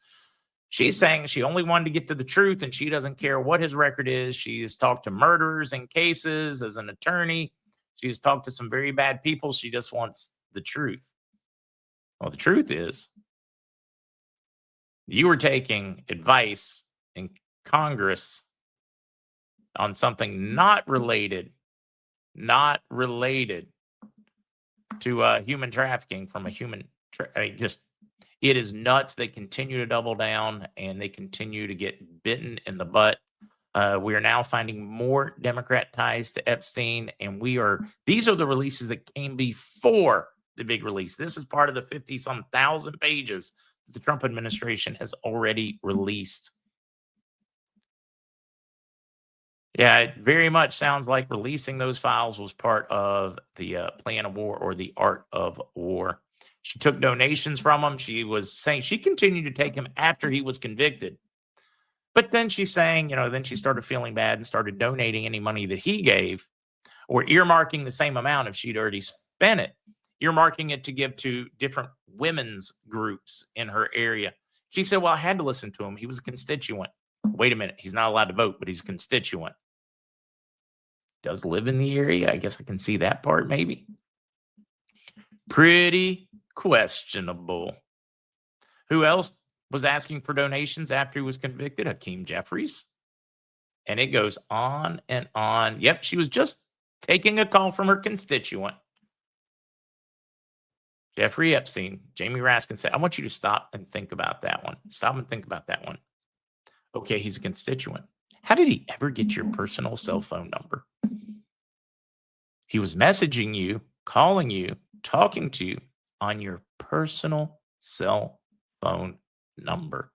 She's saying she only wanted to get to the truth and she doesn't care what his record is. She's talked to murderers in cases as an attorney. She's talked to some very bad people. She just wants the truth. Well, the truth is you were taking advice in Congress on something not related to human trafficking from a human. It is nuts. They continue to double down and they continue to get bitten in the butt. We are now finding more Democrat ties to Epstein, and these are the releases that came before the big release. This is part of the 50-some thousand pages that the Trump administration has already released. Yeah, it very much sounds like releasing those files was part of the plan of war or the art of war. She took donations from him. She was saying she continued to take him after he was convicted. But then she's saying, then she started feeling bad and started donating any money that he gave or earmarking the same amount if she'd already spent it, earmarking it to give to different women's groups in her area. She said, well, I had to listen to him. He was a constituent. Wait a minute. He's not allowed to vote, but he's a constituent. Does live in the area. I guess I can see that part maybe. Pretty questionable. Who else was asking for donations after he was convicted? Hakeem Jeffries. And it goes on and on. Yep, she was just taking a call from her constituent. Jeffrey Epstein, Jamie Raskin said, I want you to stop and think about that one. Stop and think about that one. Okay, he's a constituent. How did he ever get your personal cell phone number? He was messaging you, calling you, talking to you on your personal cell phone number.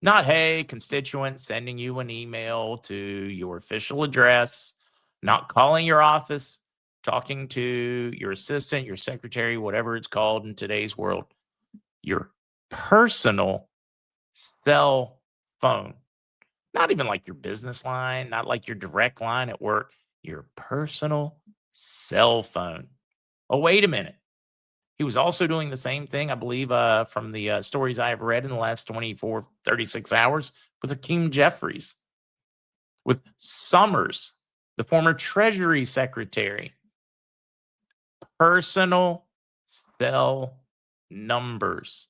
Not, hey, constituent, sending you an email to your official address, not calling your office, talking to your assistant, your secretary, whatever it's called in today's world. Your personal cell phone. Not even like your business line, not like your direct line at work, your personal cell phone. Oh, wait a minute. He was also doing the same thing, I believe, from the stories I've read in the last 24, 36 hours with Hakeem Jeffries, with Summers, the former Treasury Secretary. Personal cell numbers.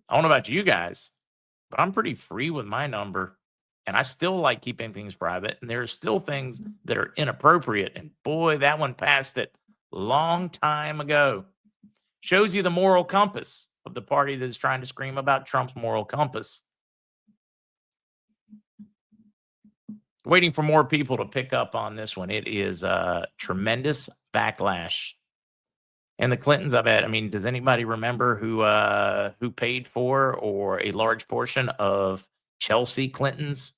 I don't know about you guys, but I'm pretty free with my number. And I still like keeping things private. And there are still things that are inappropriate. And boy, that one passed it long time ago. Shows you the moral compass of the party that is trying to scream about Trump's moral compass. Waiting for more people to pick up on this one. It is a tremendous backlash. And the Clintons, does anybody remember who paid for or a large portion of Chelsea Clinton's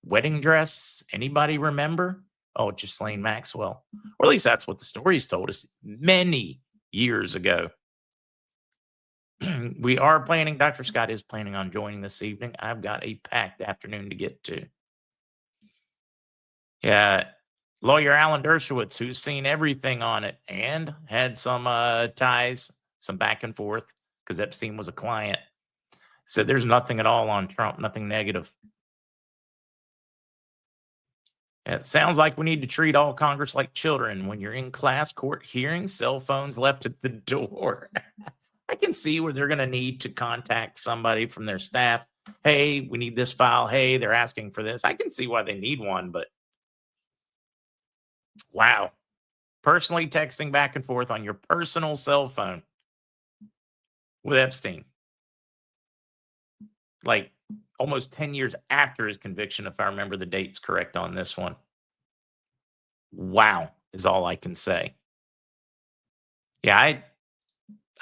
wedding dress? Anybody remember? Oh, Ghislaine Maxwell. Or at least that's what the stories told us many years ago. We are planning, Dr. Scott is planning on joining this evening. I've got a packed afternoon to get to. Yeah, lawyer Alan Dershowitz, who's seen everything on it and had some ties, some back and forth, because Epstein was a client, said there's nothing at all on Trump, nothing negative. It sounds like we need to treat all Congress like children. When you're in class court hearings, cell phones left at the door. I can see where they're going to need to contact somebody from their staff. Hey, we need this file. Hey, they're asking for this. I can see why they need one, but wow. Personally texting back and forth on your personal cell phone with Epstein. Like almost 10 years after his conviction, if I remember the dates correct on this one. Wow, is all I can say. Yeah,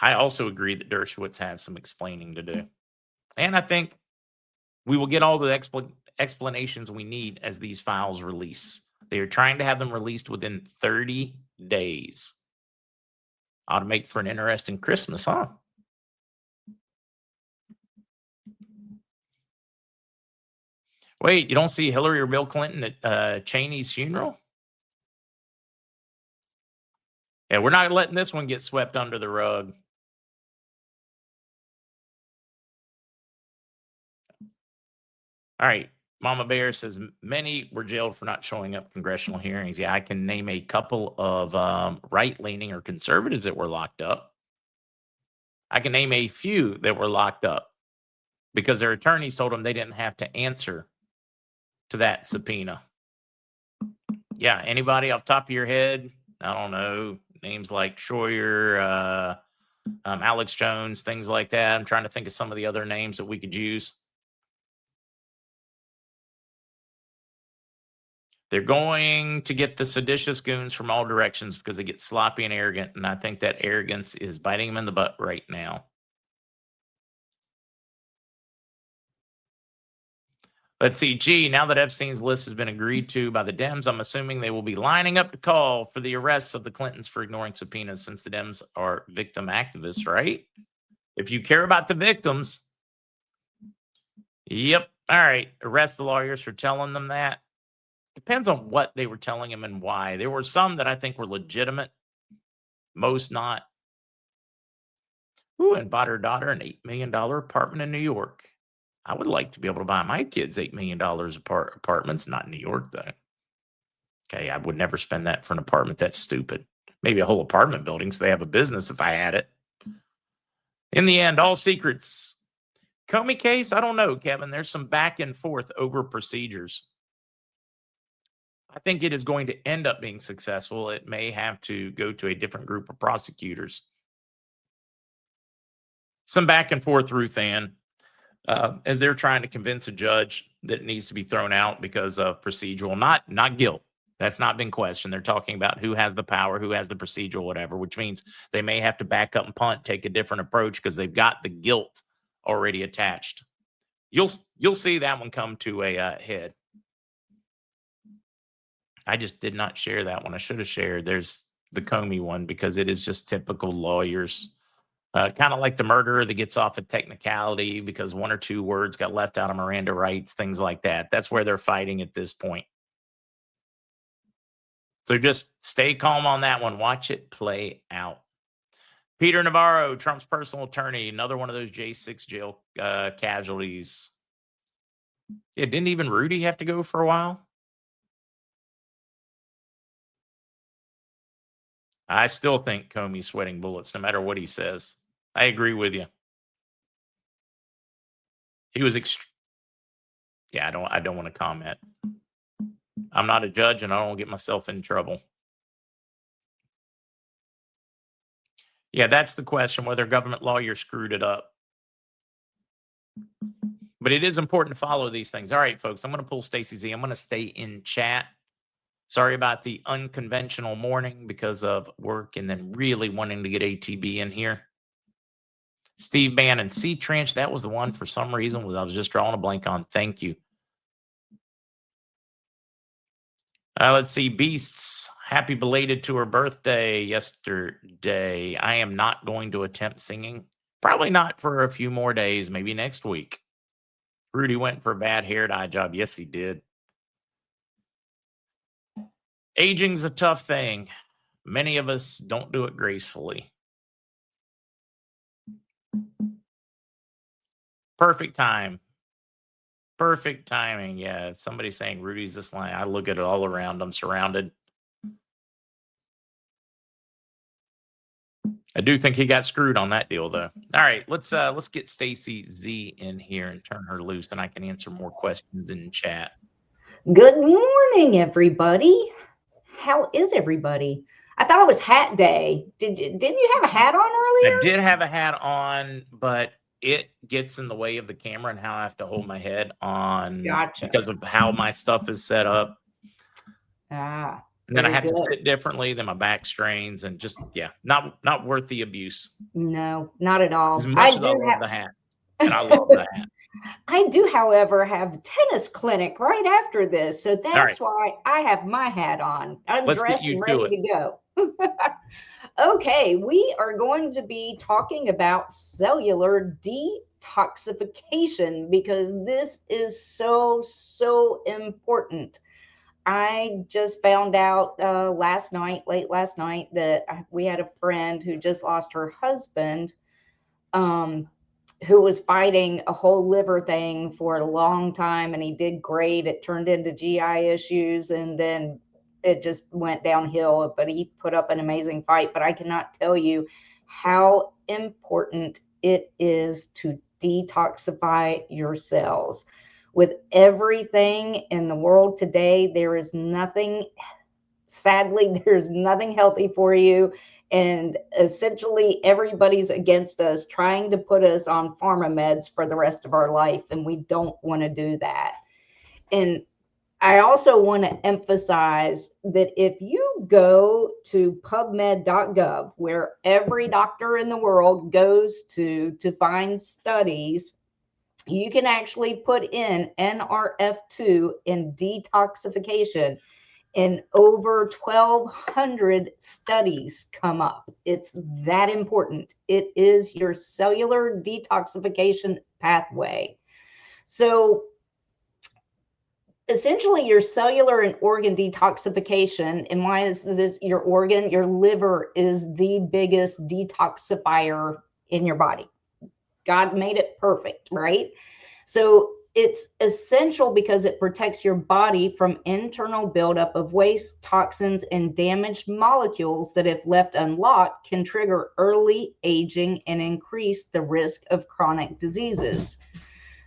I also agree that Dershowitz has some explaining to do. And I think we will get all the explanations we need as these files release. They are trying to have them released within 30 days. Ought to make for an interesting Christmas, huh? Wait, you don't see Hillary or Bill Clinton at Cheney's funeral? Yeah, we're not letting this one get swept under the rug. All right. Mama Bear says many were jailed for not showing up congressional hearings. Yeah, I can name a couple of right-leaning or conservatives that were locked up. I can name a few that were locked up because their attorneys told them they didn't have to answer to that subpoena. Yeah, anybody off the top of your head? I don't know. Names like Schroyer, Alex Jones, things like that. I'm trying to think of some of the other names that we could use. They're going to get the seditious goons from all directions because they get sloppy and arrogant. And I think that arrogance is biting them in the butt right now. Let's see. Gee, now that Epstein's list has been agreed to by the Dems, I'm assuming they will be lining up to call for the arrests of the Clintons for ignoring subpoenas since the Dems are victim activists, right? If you care about the victims, yep. All right. Arrest the lawyers for telling them that. Depends on what they were telling him and why. There were some that I think were legitimate, most not. Ooh, and bought her daughter an $8 million apartment in New York. I would like to be able to buy my kids $8 million apartments, not in New York, though. Okay, I would never spend that for an apartment. That's stupid. Maybe a whole apartment building so they have a business if I had it. In the end, all secrets. Comey case, I don't know, Kevin. There's some back and forth over procedures. I think it is going to end up being successful. It may have to go to a different group of prosecutors. Some back and forth, Ruth Ann, as they're trying to convince a judge that it needs to be thrown out because of procedural, not guilt. That's not been questioned. They're talking about who has the power, who has the procedural, whatever, which means they may have to back up and punt, take a different approach because they've got the guilt already attached. You'll see that one come to a head. I just did not share that one. I should have shared. There's the Comey one because it is just typical lawyers. Kind of like the murderer that gets off a technicality because one or two words got left out of Miranda rights, things like that. That's where they're fighting at this point. So just stay calm on that one. Watch it play out. Peter Navarro, Trump's personal attorney, another one of those J6 jail casualties. Yeah, didn't even Rudy have to go for a while? I still think Comey's sweating bullets, no matter what he says. I agree with you. He was yeah, I don't want to comment. I'm not a judge and I don't get myself in trouble. Yeah, that's the question, whether government lawyers screwed it up. But it is important to follow these things. All right, folks, I'm going to pull Stacy Z. I'm going to stay in chat. Sorry about the unconventional morning because of work and then really wanting to get ATB in here. Steve Bannon, Sea Trench, that was the one for some reason I was just drawing a blank on. Thank you. Let's see. Beasts, happy belated to her birthday yesterday. I am not going to attempt singing. Probably not for a few more days, maybe next week. Rudy went for a bad hair dye job. Yes, he did. Aging's a tough thing. Many of us don't do it gracefully. Perfect time. Perfect timing. Yeah. Somebody saying Rudy's this line. I look at it all around. I'm surrounded. I do think he got screwed on that deal, though. All right, let's get Stacy Z in here and turn her loose, and I can answer more questions in chat. Good morning, everybody. How is everybody? I thought it was hat day. Didn't you have a hat on earlier? I did have a hat on, but it gets in the way of the camera and how I have to hold my head on because of how my stuff is set up. Ah. And then I have to sit differently, then my back strains, and just, yeah, not worth the abuse. No, not at all. As much as I love the hat, and I love the hat. I do, however, have tennis clinic right after this, so that's why I have my hat on. I'm dressed and ready to go. Okay, we are going to be talking about cellular detoxification because this is so important. I just found out late last night, that we had a friend who just lost her husband who was fighting a whole liver thing for a long time, and he did great. It turned into GI issues, and then it just went downhill, but he put up an amazing fight. But I cannot tell you how important it is to detoxify your cells. With everything in the world today, there is nothing, sadly, there's nothing healthy for you. And essentially everybody's against us, trying to put us on pharma meds for the rest of our life. And we don't want to do that. And I also want to emphasize that if you go to pubmed.gov, where every doctor in the world goes to find studies, you can actually put in NRF2 in detoxification, and over 1,200 studies come up. It's that important. It is your cellular detoxification pathway. So essentially your cellular and organ detoxification, and why is this your organ? Your liver is the biggest detoxifier in your body. God made it perfect, right? So it's essential because it protects your body from internal buildup of waste, toxins, and damaged molecules that, if left unlocked, can trigger early aging and increase the risk of chronic diseases.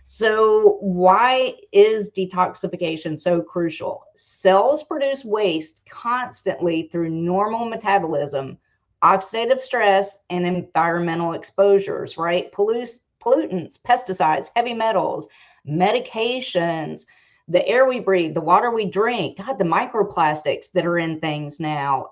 So why is detoxification so crucial? Cells produce waste constantly through normal metabolism, oxidative stress, and environmental exposures, right? Pollutants, pesticides, heavy metals, medications, the air we breathe, the water we drink, God, the microplastics that are in things now.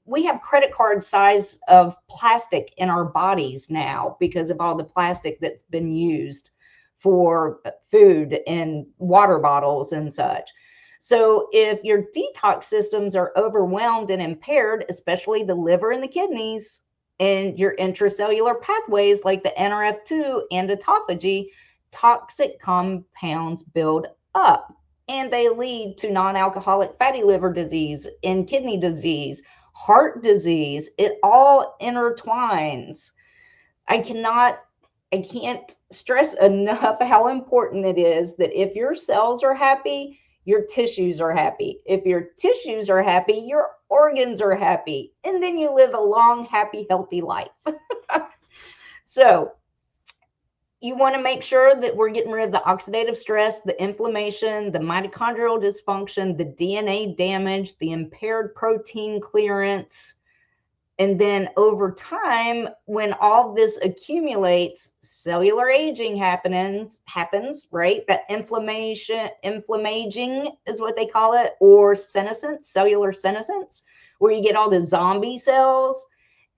We have credit card size of plastic in our bodies now because of all the plastic that's been used for food and water bottles and such. So if your detox systems are overwhelmed and impaired, especially the liver and the kidneys, and your intracellular pathways like the NRF2 and autophagy, toxic compounds build up, and they lead to non-alcoholic fatty liver disease and kidney disease, heart disease. It all intertwines. I can't stress enough how important it is that if your cells are happy, your tissues are happy. If your tissues are happy, your organs are happy. And then you live a long, happy, healthy life. So you want to make sure that we're getting rid of the oxidative stress, the inflammation, the mitochondrial dysfunction, the DNA damage, the impaired protein clearance. And then over time, when all this accumulates, cellular aging happens, right? That inflammaging is what they call it, or senescence, cellular senescence, where you get all the zombie cells,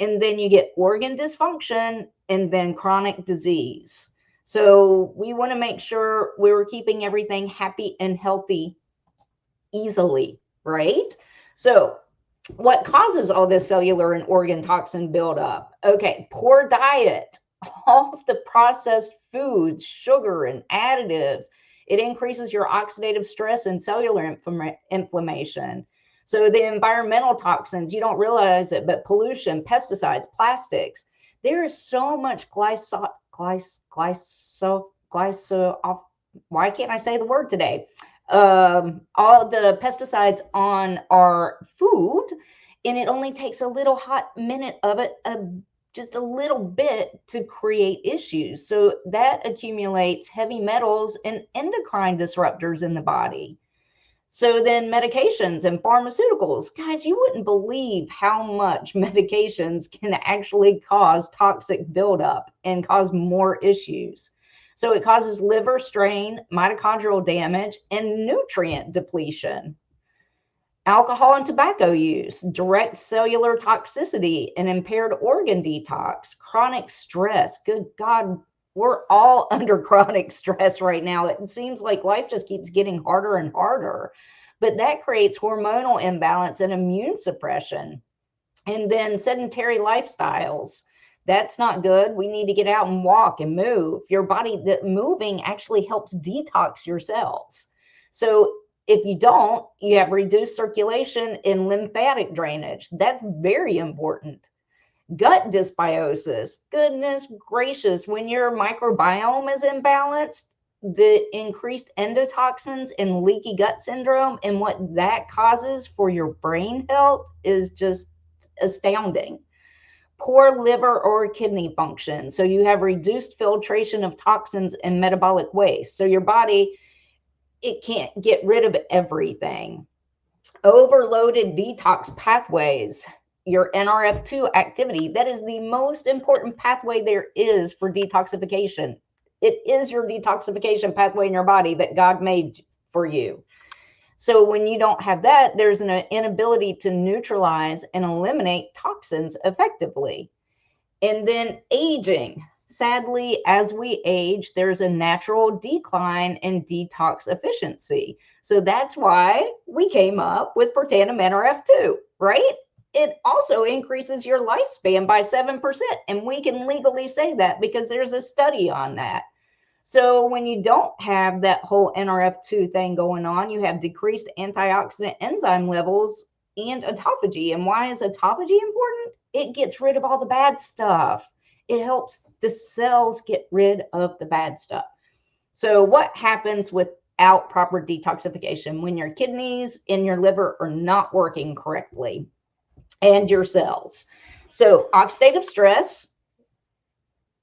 and then you get organ dysfunction, and then chronic disease. So we want to make sure we're keeping everything happy and healthy easily, right? So what causes all this cellular and organ toxin buildup? Okay, poor diet, all of the processed foods, sugar and additives. It increases your oxidative stress and cellular inflammation. So the environmental toxins, you don't realize it, but pollution, pesticides, plastics. There is so much why can't I say the word today? All the pesticides on our food, and it only takes a little hot minute of it, just a little bit, to create issues. So that accumulates heavy metals and endocrine disruptors in the body. So then medications and pharmaceuticals, guys, you wouldn't believe how much medications can actually cause toxic buildup and cause more issues. So it causes liver strain, mitochondrial damage, and nutrient depletion. Alcohol and tobacco use, direct cellular toxicity, and impaired organ detox, chronic stress. Good God, we're all under chronic stress right now. It seems like life just keeps getting harder and harder, but that creates hormonal imbalance and immune suppression. And then sedentary lifestyles. That's not good. We need to get out and walk and move. Your body, that moving actually helps detox your cells. So if you don't, you have reduced circulation and lymphatic drainage. That's very important. Gut dysbiosis, goodness gracious, when your microbiome is imbalanced, the increased endotoxins and leaky gut syndrome and what that causes for your brain health is just astounding. Poor liver or kidney function. So you have reduced filtration of toxins and metabolic waste. So your body, it can't get rid of everything. Overloaded detox pathways, your NRF2 activity. That is the most important pathway there is for detoxification. It is your detoxification pathway in your body that God made for you. So when you don't have that, there's an inability to neutralize and eliminate toxins effectively. And then aging. Sadly, as we age, there's a natural decline in detox efficiency. So that's why we came up with Protandim NRF2, right? It also increases your lifespan by 7%. And we can legally say that because there's a study on that. So when you don't have that whole NRF2 thing going on, you have decreased antioxidant enzyme levels and autophagy. And why is autophagy important? It gets rid of all the bad stuff. It helps the cells get rid of the bad stuff. So what happens without proper detoxification? When your kidneys and your liver are not working correctly and your cells. So oxidative stress,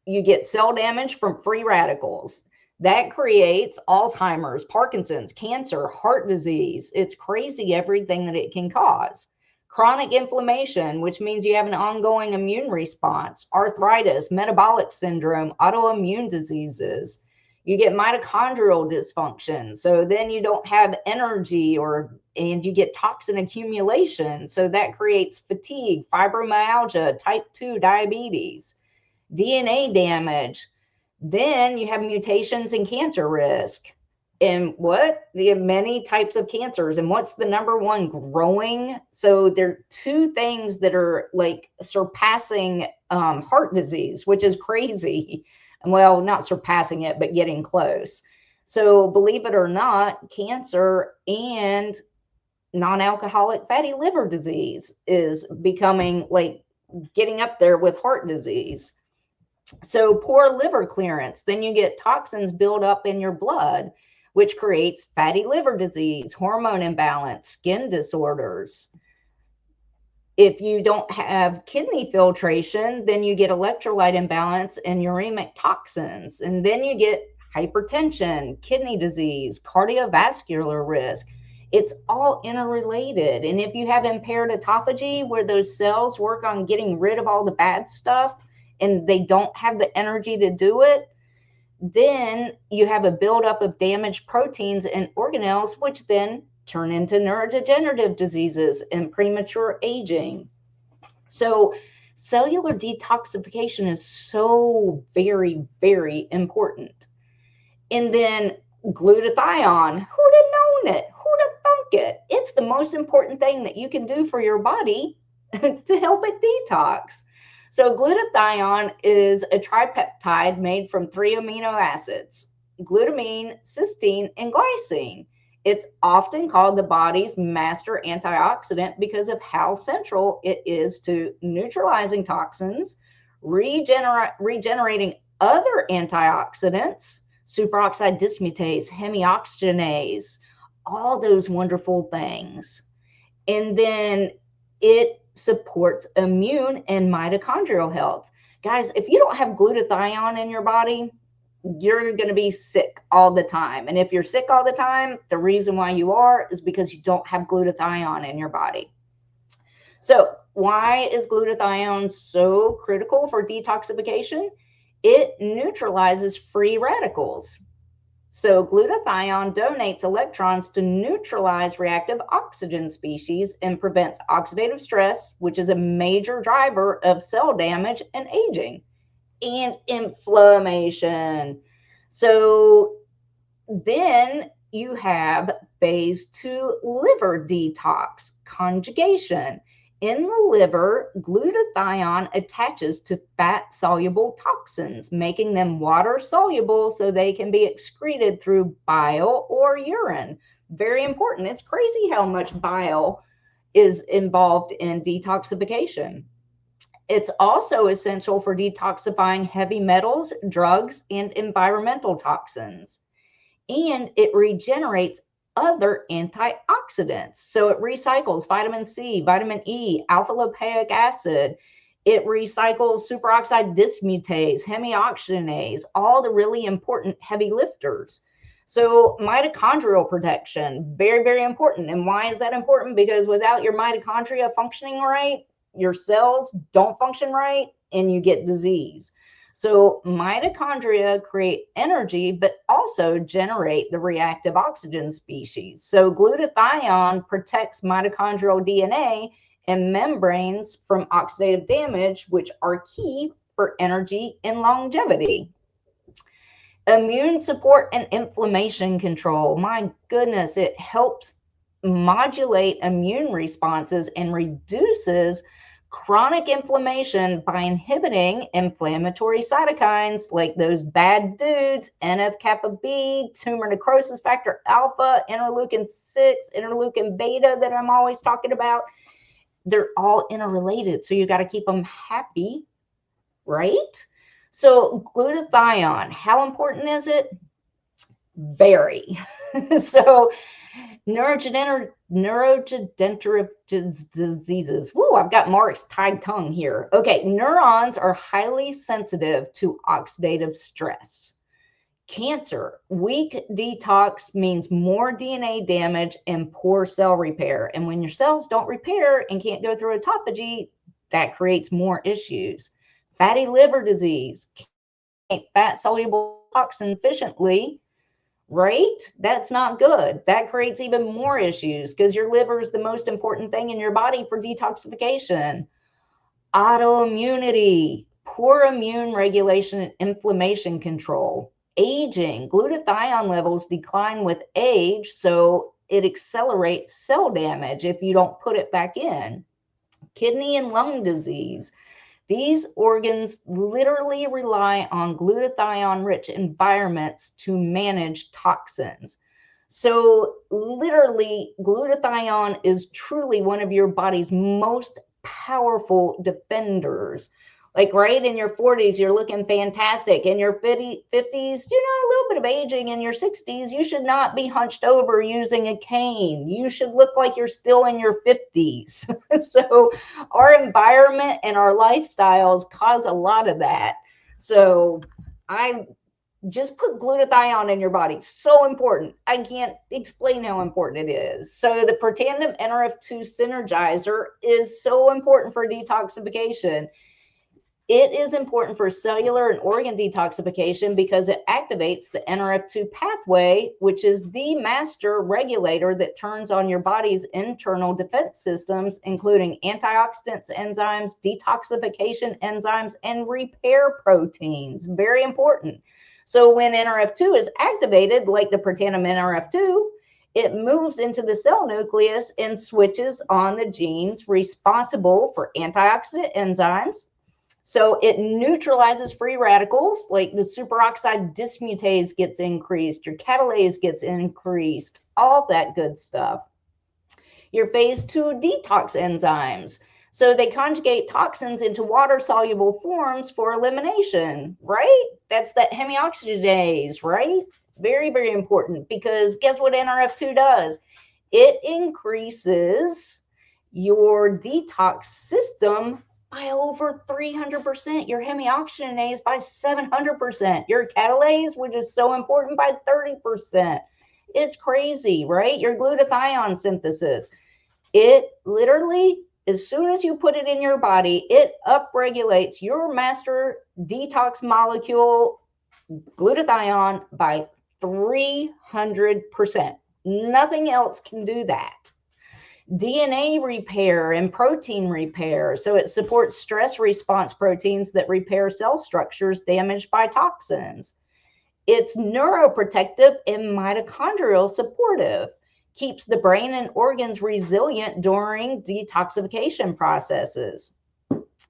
you get cell damage from free radicals. That creates Alzheimer's, Parkinson's, cancer, heart disease. It's crazy everything that it can cause. Chronic inflammation, which means you have an ongoing immune response, arthritis, metabolic syndrome, autoimmune diseases. You get mitochondrial dysfunction. So then you don't have energy and you get toxin accumulation. So that creates fatigue, fibromyalgia, type 2 diabetes. DNA damage. Then you have mutations and cancer risk. And the many types of cancers. And what's the number one growing? So there are two things that are like surpassing heart disease, which is crazy. Well, not surpassing it, but getting close. So believe it or not, cancer and non-alcoholic fatty liver disease is becoming like getting up there with heart disease. So poor liver clearance, then you get toxins build up in your blood, which creates fatty liver disease, hormone imbalance, skin disorders. If you don't have kidney filtration, then you get electrolyte imbalance and uremic toxins. And then you get hypertension, kidney disease, cardiovascular risk. It's all interrelated. And if you have impaired autophagy, where those cells work on getting rid of all the bad stuff, and they don't have the energy to do it, then you have a buildup of damaged proteins and organelles, which then turn into neurodegenerative diseases and premature aging. So cellular detoxification is so very, very important. And then glutathione, who'd have known it? Who'd have thunk it? It's the most important thing that you can do for your body to help it detox. So glutathione is a tripeptide made from 3 amino acids, glutamine, cysteine, and glycine. It's often called the body's master antioxidant because of how central it is to neutralizing toxins, regenerating other antioxidants, superoxide dismutase, hemioxygenase, all those wonderful things. And then it supports immune and mitochondrial health. Guys, if you don't have glutathione in your body, you're going to be sick all the time. And if you're sick all the time, the reason why you are is because you don't have glutathione in your body. So why is glutathione so critical for detoxification? It neutralizes free radicals. So glutathione donates electrons to neutralize reactive oxygen species and prevents oxidative stress, which is a major driver of cell damage and aging, and inflammation. So then you have phase 2 liver detox conjugation. In the liver, glutathione attaches to fat-soluble toxins, making them water-soluble so they can be excreted through bile or urine. Very important. It's crazy how much bile is involved in detoxification. It's also essential for detoxifying heavy metals, drugs, and environmental toxins. And it regenerates other antioxidants. So it recycles vitamin C, vitamin E, alpha lipoic acid. It recycles superoxide dismutase, hemioxygenase, all the really important heavy lifters. So mitochondrial protection, very, very important. And why is that important? Because without your mitochondria functioning right, your cells don't function right and you get disease. So mitochondria create energy, but also generate the reactive oxygen species. So glutathione protects mitochondrial DNA and membranes from oxidative damage, which are key for energy and longevity. Immune support and inflammation control. My goodness, it helps modulate immune responses and reduces chronic inflammation by inhibiting inflammatory cytokines like those bad dudes, NF-kappa B, tumor necrosis factor alpha, interleukin 6, interleukin beta that I'm always talking about. They're all interrelated, so you got to keep them happy, right? So glutathione, how important is it? Very. So neurodegenerative diseases. Woo, I've got Mark's tied tongue here. Okay, neurons are highly sensitive to oxidative stress. Cancer, weak detox means more DNA damage and poor cell repair. And when your cells don't repair and can't go through autophagy, that creates more issues. Fatty liver disease, can't fat soluble toxin efficiently, right? That's not good. That creates even more issues because your liver is the most important thing in your body for detoxification. Autoimmunity, poor immune regulation and inflammation control. Aging, glutathione levels decline with age, so it accelerates cell damage if you don't put it back in. Kidney and lung disease. These organs literally rely on glutathione-rich environments to manage toxins. So literally, glutathione is truly one of your body's most powerful defenders. Like right in your 40s, you're looking fantastic. In your 50s, a little bit of aging. In your 60s, you should not be hunched over using a cane. You should look like you're still in your 50s. So our environment and our lifestyles cause a lot of that. So I just put glutathione in your body. So important. I can't explain how important it is. So the Protandim NRF2 Synergizer is so important for detoxification. It is important for cellular and organ detoxification because it activates the NRF2 pathway, which is the master regulator that turns on your body's internal defense systems, including antioxidants, enzymes, detoxification enzymes, and repair proteins. Very important. So when NRF2 is activated, like the Protandim NRF2, it moves into the cell nucleus and switches on the genes responsible for antioxidant enzymes. So it neutralizes free radicals, like the superoxide dismutase gets increased, your catalase gets increased, all that good stuff. Your phase 2 detox enzymes. So they conjugate toxins into water-soluble forms for elimination, right? That's that hemioxygenase, right? Very, very important because guess what NRF2 does? It increases your detox system by over 300%, your hemioxygenase by 700%, your catalase, which is so important, by 30%. It's crazy, right? Your glutathione synthesis. It literally, as soon as you put it in your body, it upregulates your master detox molecule, glutathione, by 300%. Nothing else can do that. DNA repair and protein repair. So it supports stress response proteins that repair cell structures damaged by toxins. It's neuroprotective and mitochondrial supportive. Keeps the brain and organs resilient during detoxification processes.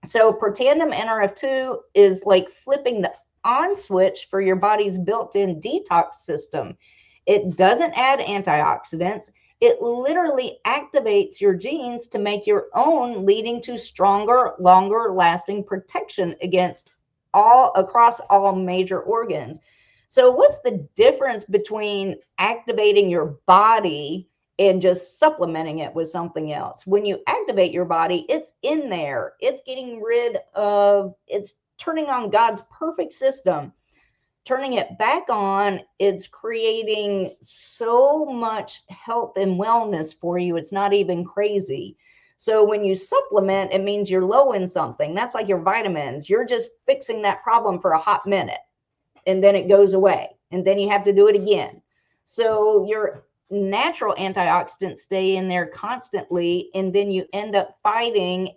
So Protandim NRF2 is like flipping the on switch for your body's built-in detox system. It doesn't add antioxidants. It literally activates your genes to make your own, leading to stronger, longer lasting protection against across all major organs. So what's the difference between activating your body and just supplementing it with something else? When you activate your body, it's in there. It's it's turning on God's perfect system. Turning it back on, it's creating so much health and wellness for you. It's not even crazy. So when you supplement, it means you're low in something. That's like your vitamins. You're just fixing that problem for a hot minute, and then it goes away, and then you have to do it again. So your natural antioxidants stay in there constantly, and then you end up fighting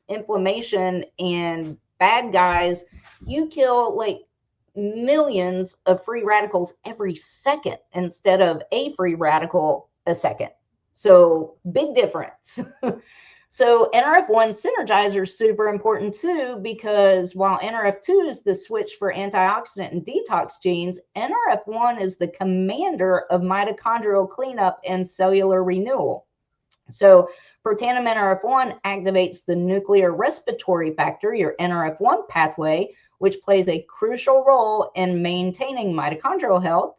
inflammation and bad guys. You kill like millions of free radicals every second instead of a free radical a second. So big difference. So NRF1 synergizer is super important too, because while NRF2 is the switch for antioxidant and detox genes, NRF1 is the commander of mitochondrial cleanup and cellular renewal. So protandim NRF1 activates the nuclear respiratory factor, your NRF1 pathway, which plays a crucial role in maintaining mitochondrial health,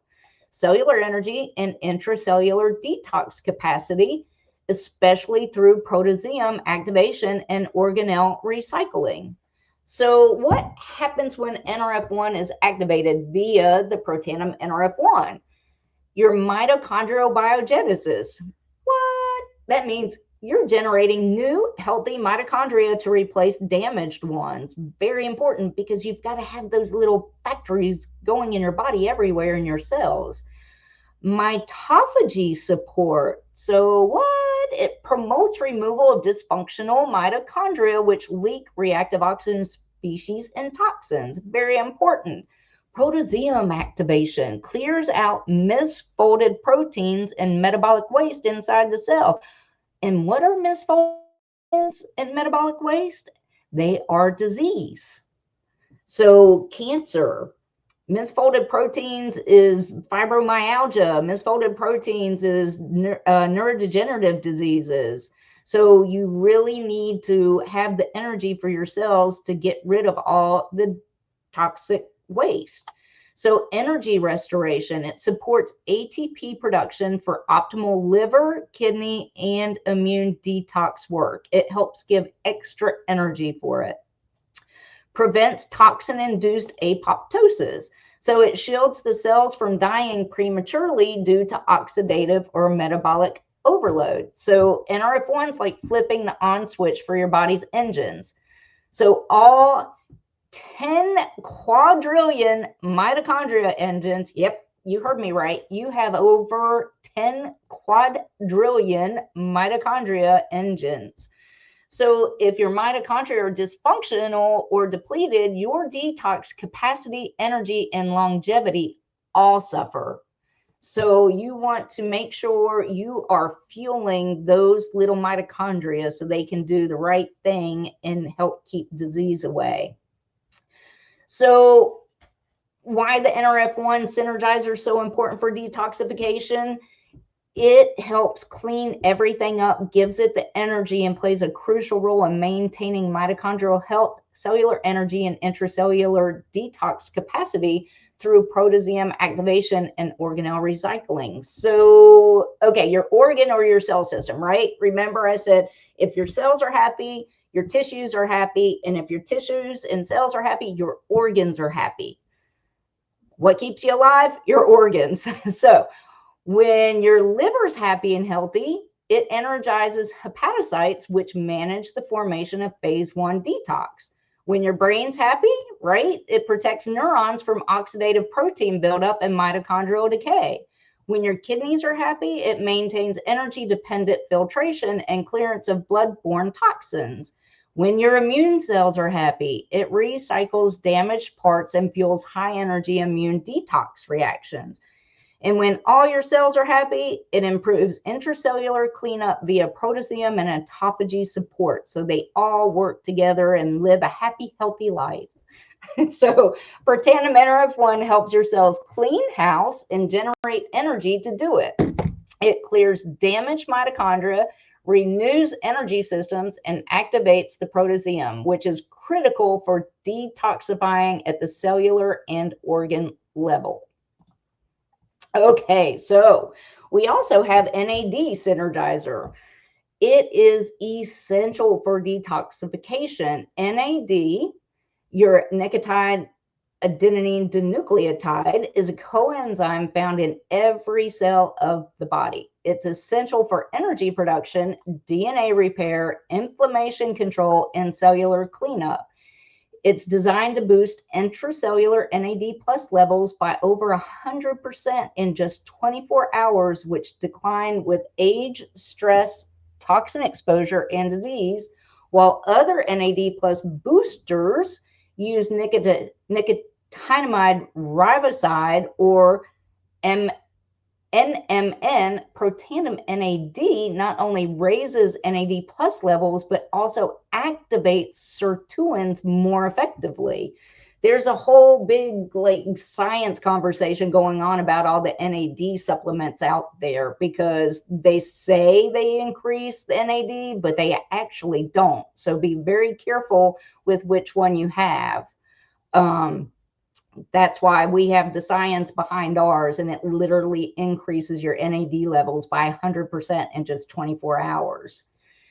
cellular energy, and intracellular detox capacity, especially through proteasome activation and organelle recycling. So what happens when NRF1 is activated via the protandim NRF1? Your mitochondrial biogenesis. What? That means you're generating new healthy mitochondria to replace damaged ones. Very important, because you've got to have those little factories going in your body everywhere in your cells. Mitophagy support. So what? It promotes removal of dysfunctional mitochondria, which leak reactive oxygen species and toxins. Very important. Proteasome activation clears out misfolded proteins and metabolic waste inside the cell. And what are misfolded and metabolic waste? They are disease. So cancer, misfolded proteins is fibromyalgia. Misfolded proteins is neurodegenerative diseases. So you really need to have the energy for your cells to get rid of all the toxic waste. So energy restoration, it supports ATP production for optimal liver, kidney, and immune detox work. It helps give extra energy for it. Prevents toxin-induced apoptosis. So it shields the cells from dying prematurely due to oxidative or metabolic overload. So NRF1 is like flipping the on switch for your body's engines. So all 10 quadrillion mitochondria engines. Yep, you heard me right. You have over 10 quadrillion mitochondria engines. So if your mitochondria are dysfunctional or depleted, your detox capacity, energy, and longevity all suffer. So you want to make sure you are fueling those little mitochondria so they can do the right thing and help keep disease away. So why the NRF1 synergizer is so important for detoxification? It helps clean everything up, gives it the energy, and plays a crucial role in maintaining mitochondrial health, cellular energy, and intracellular detox capacity through proteasome activation and organelle recycling. So, okay, your organ or your cell system, right? Remember I said, if your cells are happy, your tissues are happy, and if your tissues and cells are happy, your organs are happy. What keeps you alive? Your organs. So when your liver's happy and healthy, it energizes hepatocytes, which manage the formation of phase 1 detox. When your brain's happy, right, it protects neurons from oxidative protein buildup and mitochondrial decay. When your kidneys are happy, it maintains energy-dependent filtration and clearance of blood-borne toxins. When your immune cells are happy, it recycles damaged parts and fuels high-energy immune detox reactions. And when all your cells are happy, it improves intracellular cleanup via proteasome and autophagy support. So they all work together and live a happy, healthy life. So protandim NRF1 helps your cells clean house and generate energy to do it. It clears damaged mitochondria, renews energy systems, and activates the proteasome, which is critical for detoxifying at the cellular and organ level. Okay, so we also have NAD synergizer. It is essential for detoxification. NAD, your nicotide adenine dinucleotide, is a coenzyme found in every cell of the body. It's essential for energy production, DNA repair, inflammation control, and cellular cleanup. It's designed to boost intracellular NAD plus levels by over 100% in just 24 hours, which decline with age, stress, toxin exposure, and disease, while other NAD plus boosters use nicotinamide riboside or NMN. Protandim NAD not only raises NAD plus levels, but also activates sirtuins more effectively. There's a whole big science conversation going on about all the NAD supplements out there, because they say they increase the NAD, but they actually don't. So be very careful with which one you have. That's why we have the science behind ours, and it literally increases your NAD levels by 100% in just 24 hours.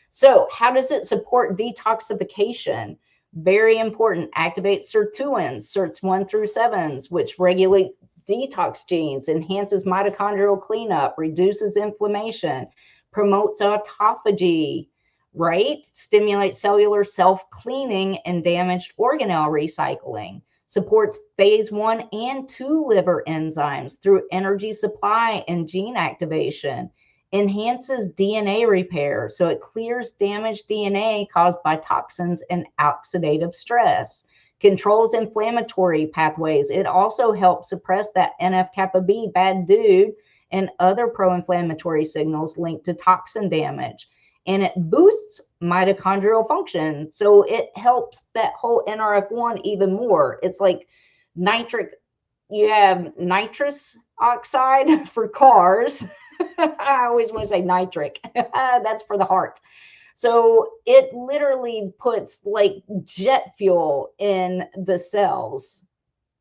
So how does it support detoxification? Very important. Activates sirtuins, SIRTs 1 through 7s, which regulate detox genes, enhances mitochondrial cleanup, reduces inflammation, promotes autophagy, right? Stimulates cellular self-cleaning and damaged organelle recycling. Supports phase 1 and 2 liver enzymes through energy supply and gene activation. Enhances DNA repair, so it clears damaged DNA caused by toxins and oxidative stress. Controls inflammatory pathways. It also helps suppress that NF-kappa B, bad dude, and other pro-inflammatory signals linked to toxin damage. And it boosts mitochondrial function. So it helps that whole NRF1 even more. It's like you have nitrous oxide for cars. I always want to say nitric. That's for the heart. So it literally puts like jet fuel in the cells,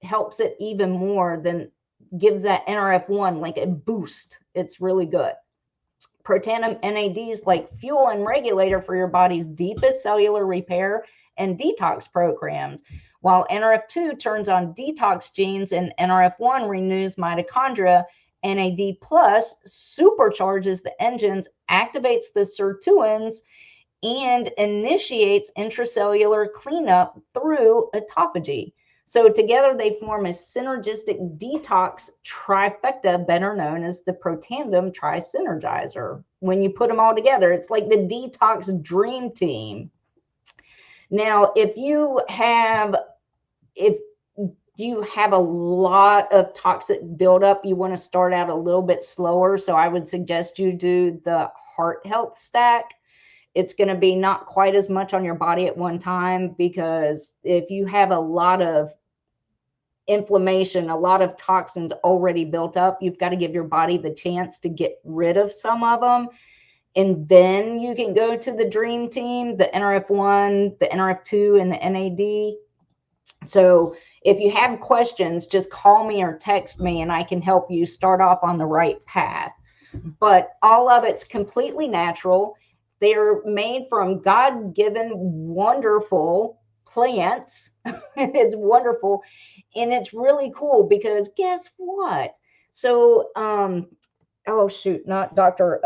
helps it even more than gives that NRF1 like a boost. It's really good. Protandim NADs like fuel and regulator for your body's deepest cellular repair and detox programs, while NRF2 turns on detox genes and NRF1 renews mitochondria. NAD plus supercharges the engines, activates the sirtuins, and initiates intracellular cleanup through autophagy. So together they form a synergistic detox trifecta, better known as the Protandim Trisynergizer. When you put them all together, it's like the detox dream team. Now, if you have a lot of toxic buildup, you want to start out a little bit slower. So I would suggest you do the heart health stack. It's going to be not quite as much on your body at one time, because if you have a lot of inflammation, a lot of toxins already built up, you've got to give your body the chance to get rid of some of them. And then you can go to the dream team, the NRF1, the NRF2, and the NAD. So if you have questions, just call me or text me and I can help you start off on the right path. But all of it's completely natural. They're made from God-given, wonderful plants. It's wonderful. And it's really cool because guess what? So, oh shoot, not Dr.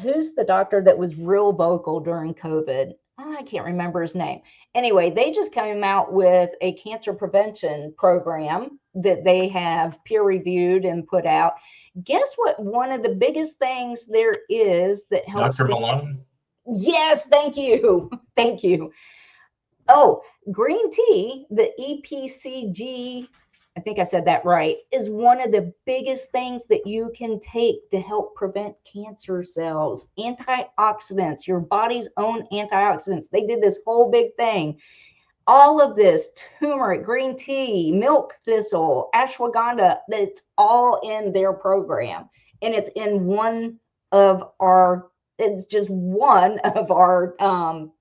Who's the doctor that was real vocal during COVID? I can't remember his name. Anyway, they just came out with a cancer prevention program that they have peer reviewed and put out. Guess what? One of the biggest things there is that helps. Dr. Malone? Yes, thank you. Thank you. Oh, green tea, the EPCG, I think I said that right, is one of the biggest things that you can take to help prevent cancer cells. Antioxidants, your body's own antioxidants. They did this whole big thing. All of this, turmeric, green tea, milk thistle, ashwagandha, that's all in their program. and it's in one of our, it's just one of our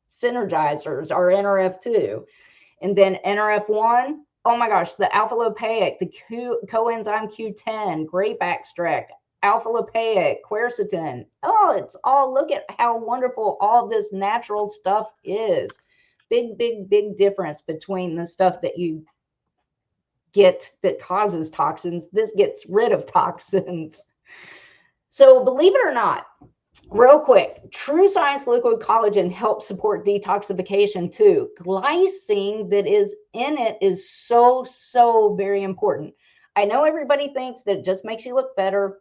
synergizers, our NRF2. And then NRF1, oh my gosh, the alpha lopaic, the coenzyme Q10, grape extract, alpha lopaic, quercetin. Oh, it's all, look at how wonderful all this natural stuff is. Big, big, big difference between the stuff that you get that causes toxins. This gets rid of toxins. So believe it or not, real quick, True Science Liquid Collagen helps support detoxification too. Glycine that is in it is so, so very important. I know everybody thinks that it just makes you look better.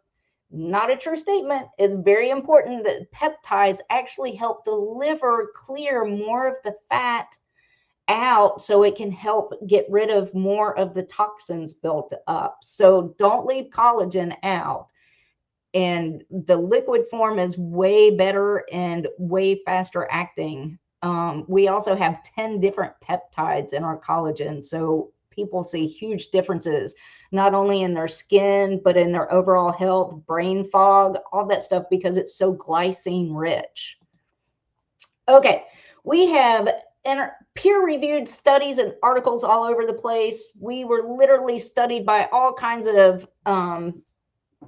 Not a true statement. It's very important that peptides actually help the liver clear more of the fat out so it can help get rid of more of the toxins built up. So don't leave collagen out. And the liquid form is way better and way faster acting. We also have 10 different peptides in our collagen. So people see huge differences, not only in their skin, but in their overall health, brain fog, all that stuff, because it's so glycine rich. Okay, we have peer-reviewed studies and articles all over the place. We were literally studied by all kinds of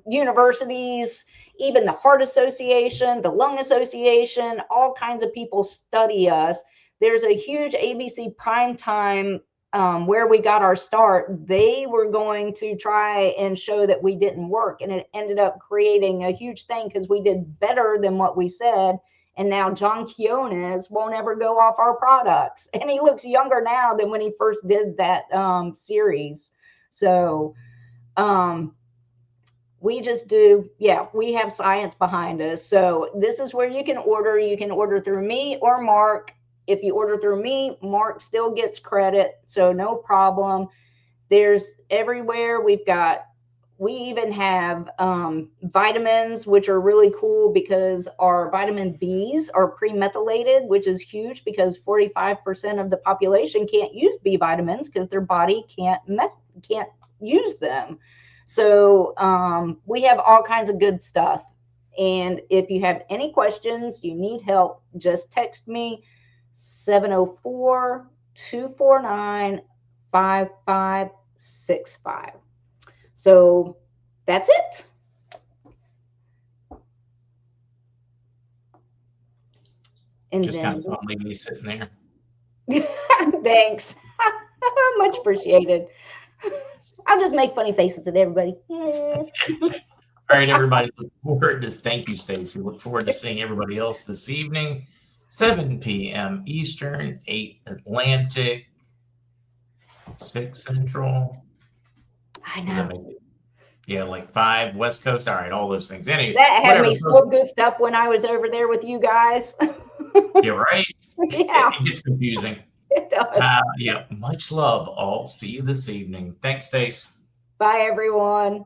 universities, even the Heart Association, the Lung Association, all kinds of people study us. There's a huge ABC primetime where we got our start. They were going to try and show that we didn't work, and it ended up creating a huge thing because we did better than what we said. And now John Quiones won't ever go off our products, and he looks younger now than when he first did that series. So we just do, yeah, we have science behind us. So this is where you can order. You can order through me or Mark. If you order through me, Mark still gets credit, so no problem. There's everywhere. We even have vitamins, which are really cool because our vitamin Bs are pre-methylated, which is huge because 45% of the population can't use B vitamins because their body can't use them. So we have all kinds of good stuff. And if you have any questions, you need help, just text me 704-249-5565. So that's it. And just then, kind of fun leaving me sitting there. Thanks. Much appreciated. I'll just make funny faces at everybody. Yeah. All right, everybody. Look forward to, thank you, Stacy. Look forward to seeing everybody else this evening, 7 p.m. Eastern, 8 Atlantic, 6 Central. I know. Yeah, like 5 West Coast. All right, all those things. Anyway, that had me so goofed up when I was over there with you guys. Yeah, right. Yeah, it gets confusing. It does. Yeah, much love. All see you this evening. Thanks, Stace. Bye, everyone.